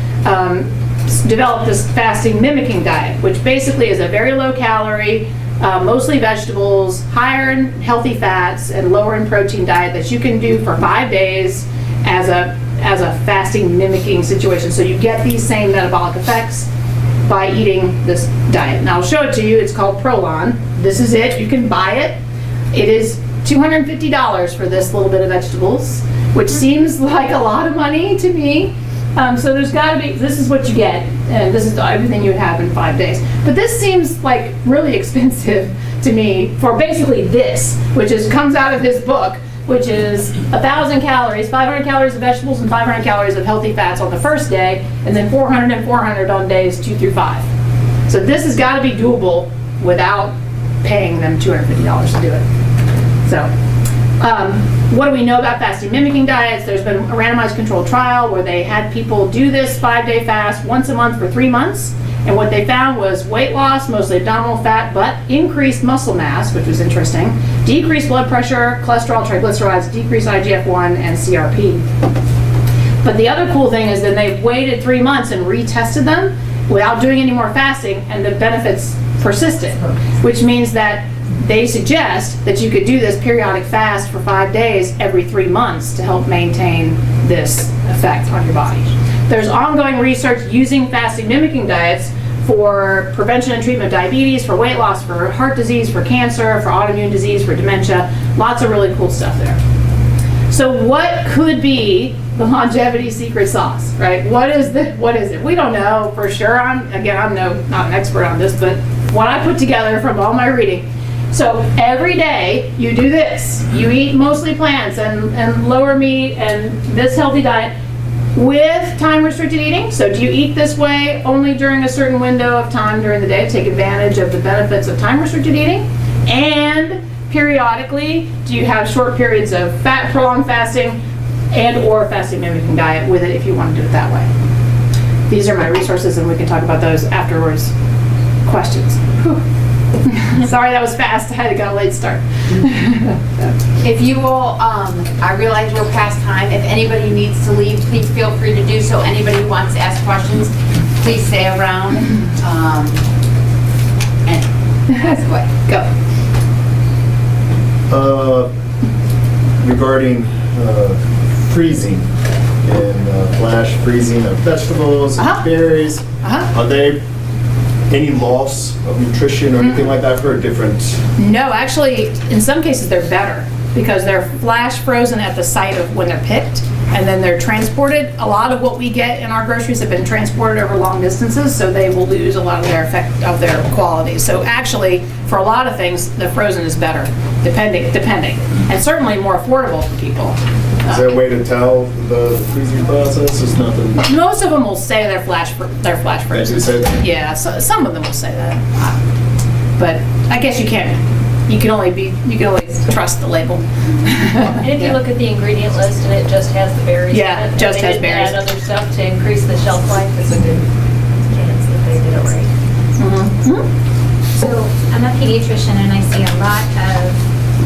developed this fasting mimicking diet, which basically is a very low calorie, mostly vegetables, higher in healthy fats and lower in protein diet that you can do for 5 days as a fasting mimicking situation. So you get these same metabolic effects by eating this diet. And I'll show it to you. It's called Prolon. This is it. You can buy it. It is $250 for this little bit of vegetables, which seems like a lot of money to me. So there's got to be, this is what you get, and this is everything you would have in 5 days. But this seems like really expensive to me for basically this, which comes out of his book, which is 1,000 calories, 500 calories of vegetables and 500 calories of healthy fats on the first day, and then 400 and 400 on days 2 through 5. So this has got to be doable without paying them $250 to do it. So what do we know about fasting mimicking diets? There's been a randomized controlled trial where they had people do this 5-day fast once a month for 3 months. And what they found was weight loss, mostly abdominal fat, but increased muscle mass, which was interesting, decreased blood pressure, cholesterol, triglycerides, decreased IGF-1 and CRP. But the other cool thing is then they waited 3 months and retested them without doing any more fasting, and the benefits persisted, which means that they suggest that you could do this periodic fast for 5 days every 3 months to help maintain this effect on your body. There's ongoing research using fasting mimicking diets for prevention and treatment of diabetes, for weight loss, for heart disease, for cancer, for autoimmune disease, for dementia. Lots of really cool stuff there. So what could be the longevity secret sauce, right? What is it? We don't know for sure. I'm not an expert on this, but what I put together from all my reading. So every day you do this. You eat mostly plants and lower meat and this healthy diet with time-restricted eating. So do you eat this way only during a certain window of time during the day to take advantage of the benefits of time-restricted eating? And periodically, do you have short periods of prolonged fasting and or fasting mimicking diet with it if you want to do it that way? These are my resources and we can talk about those afterwards. Questions? Whew. Sorry that was fast. I had to get a late start. If you will, I realize we're past time. If anybody needs to leave, please feel free to do so. Anybody who wants to ask questions, please stay around and ask away. Go. Regarding freezing and flash freezing of vegetables and berries, are they any loss of nutrition or anything like that? I've heard different. No, actually, in some cases they're better because they're flash frozen at the site of when they're picked, and then they're transported. A lot of what we get in our groceries have been transported over long distances, so they will lose a lot of their effect of their quality. So actually, for a lot of things, the frozen is better, depending, and certainly more affordable for people. Is there a way to tell the freezing process? It's nothing. Most of them will say they're flash frozen. They say that? Yeah, so some of them will say that, but I guess you can only trust the label. And if you look at the ingredient list and it just has the berries. Yeah, in it, just and has they berries. didn't add other stuff to increase the shelf life, it's a good chance that they did it right. So I'm a pediatrician and I see a lot of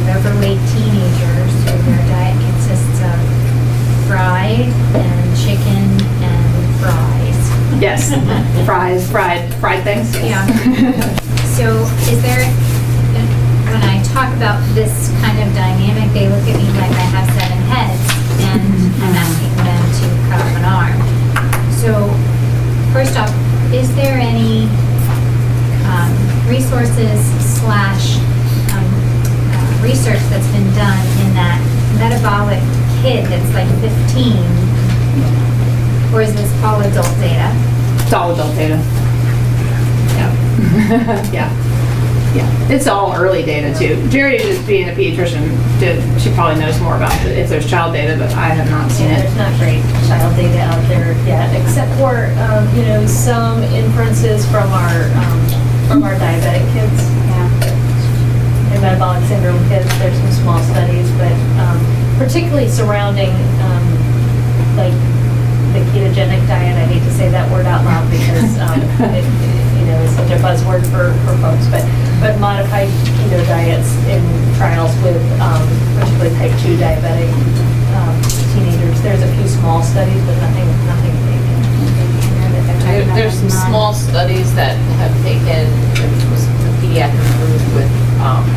overweight teenagers who their diet consists of fried and chicken and fries. Yes, fried things. Yeah. So is there, when I talk about this kind of dynamic, they look at me like I have 7 heads and I'm asking them to cut off an arm. So first off, is there any resources / research that's been done in that metabolic kid that's like 15? Or is this all adult data? It's all adult data. Yeah. Yeah. It's all early data too. Jerry, just being a pediatrician, she probably knows more about it if there's child data, but I have not seen it. There's not great child data out there yet, except for, some inferences from our diabetic kids. Yeah. And metabolic syndrome kids, there's some small studies, but particularly surrounding like the ketogenic diet. I hate to say that word out loud because it, you know, is such a buzzword for folks, but modified keto diets in trials with particularly type 2 diabetic teenagers. There's a few small studies, but nothing big. There's some small studies that have taken the pediatric group with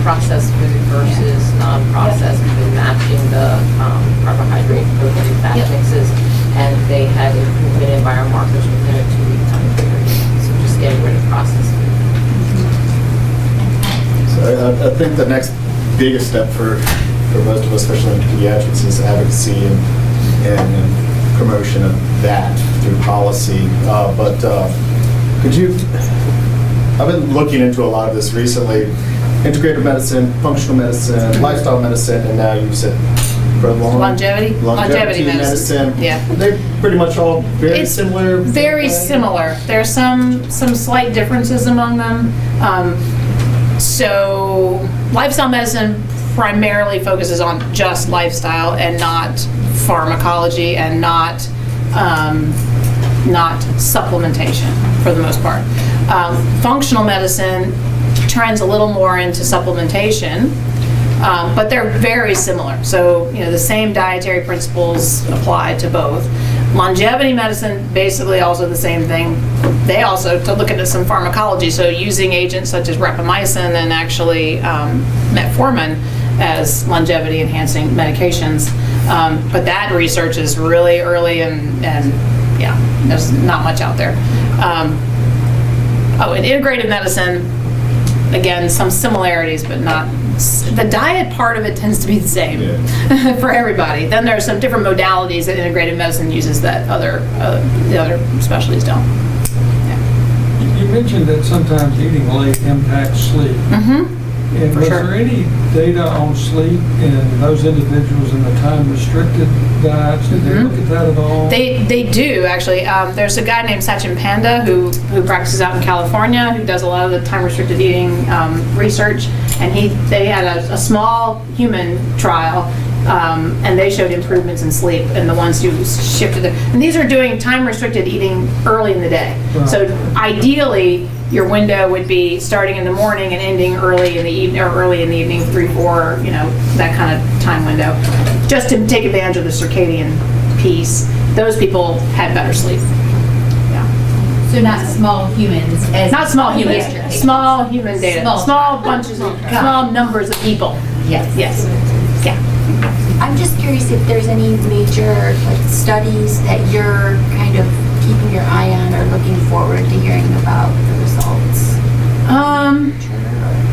processed food versus non-processed food, matching the carbohydrate, protein, fat mixes, and they had improvement in biomarkers within a 2-week time period. So just getting rid of processed food. So I think the next biggest step for most of us, especially in pediatrics, is advocacy and promotion of that through policy. But could you, I've been looking into a lot of this recently, integrative medicine, functional medicine, lifestyle medicine, and now you said Longevity medicine. Yeah. They're pretty much all very It's similar. Very similar. There's some slight differences among them. So lifestyle medicine primarily focuses on just lifestyle and not pharmacology and not supplementation for the most part. Functional medicine trends a little more into supplementation, but they're very similar. So, you know, the same dietary principles apply to both. Longevity medicine, basically also the same thing. They also to look into some pharmacology, so using agents such as rapamycin and actually metformin as longevity enhancing medications. But that research is really early and yeah, there's not much out there. In integrative medicine, again, some similarities, but not, the diet part of it tends to be the same for everybody. Then there's some different modalities that integrative medicine uses that the other specialties don't. You mentioned that sometimes eating late impacts sleep. And was there any data on sleep in those individuals in the time-restricted diets? Did they look at that at all? They do, actually. There's a guy named Sachin Panda who practices out in California, who does a lot of the time-restricted eating research, and they had a small human trial, and they showed improvements in sleep in the ones who shifted and these are doing time-restricted eating early in the day. Right. So ideally, your window would be starting in the morning and ending early in the evening, or early in the evening, 3, 4, you know, that kind of time window, just to take advantage of the circadian piece. Those people had better sleep. Yeah. So not small humans as. Not small humans, pediatric patients. small human data, small bunches of, small numbers of people. Yes. Yes. Yeah. I'm just curious if there's any major studies that you're kind of keeping your eye on or looking forward to hearing about the results.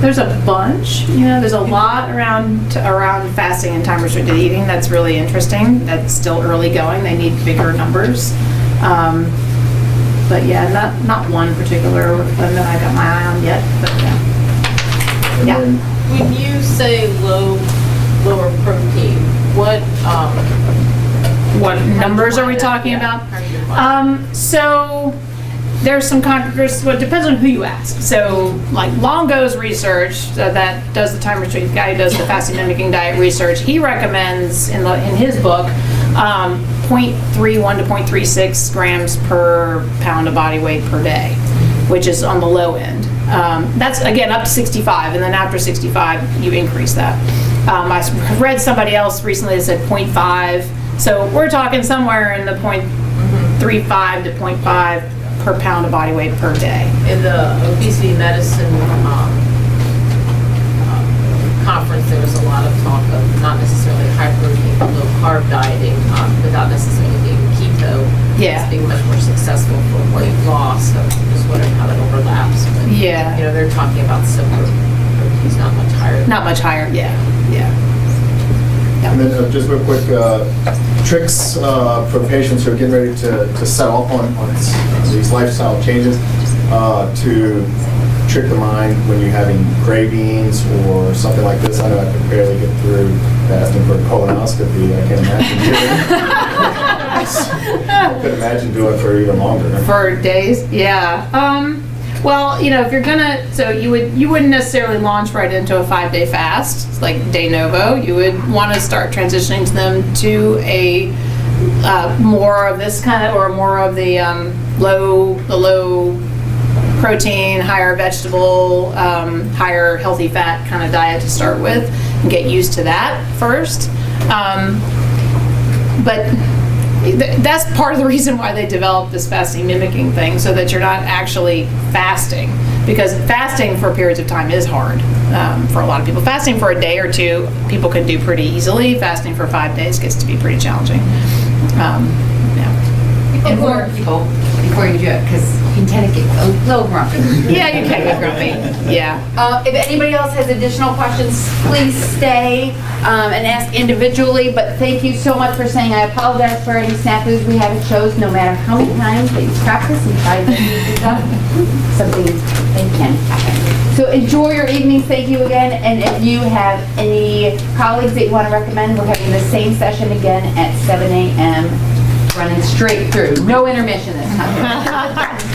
There's a bunch, you know, there's a lot around fasting and time restricted eating that's really interesting. That's still early going. They need bigger numbers. But yeah, not one particular one that I got my eye on yet, but yeah. And Yeah. then When you say lower protein, What numbers are we talking about? So there's some controversy. Well, it depends on who you ask. So like Longo's research that does the time restricted guy who does the fasting mimicking diet research, he recommends in his book 0.31 to 0.36 grams per pound of body weight per day, which is on the low end. That's again up to 65, and then after 65 you increase that. I read somebody else recently that said 0.5. So we're talking somewhere in the 0.35 to 0.5 per pound of body weight per day. In the obesity medicine conference, there was a lot of talk of not necessarily high protein, but low carb dieting, without necessarily being keto. Yeah. It's being much more successful for weight loss. So I'm just wondering how that overlaps. But, Yeah. you know, they're talking about similar proteins, not much higher. Not much higher, yeah. And then just real quick, tricks for patients who are getting ready to set off on these lifestyle changes to trick the mind when you're having cravings or something like this. I know I could barely get through asking for a colonoscopy. I can't imagine doing I could imagine doing it for even longer. For days, yeah. Well, if you're gonna, so you wouldn't necessarily launch right into a 5-day fast, like de novo. You would want to start transitioning to them to a more of this kind of, or more of the low protein, higher vegetable, higher healthy fat kind of diet to start with, and get used to that first. But that's part of the reason why they developed this fasting mimicking thing, so that you're not actually fasting, because fasting for periods of time is hard for a lot of people. Fasting for a day or two, people can do pretty easily. Fasting for 5 days gets to be pretty challenging. And more people before you do it, because you tend to get a little grumpy. Yeah, you can get grumpy. Yeah. If anybody else has additional questions, please stay and ask individually, but thank you so much for saying. I apologize for any snafus we haven't chose, no matter how many times that you practice and try to do stuff, something can happen. So enjoy your evening, thank you again, and if you have any colleagues that you want to recommend, we're having the same session again at 7 a.m., running straight through, no intermission this time.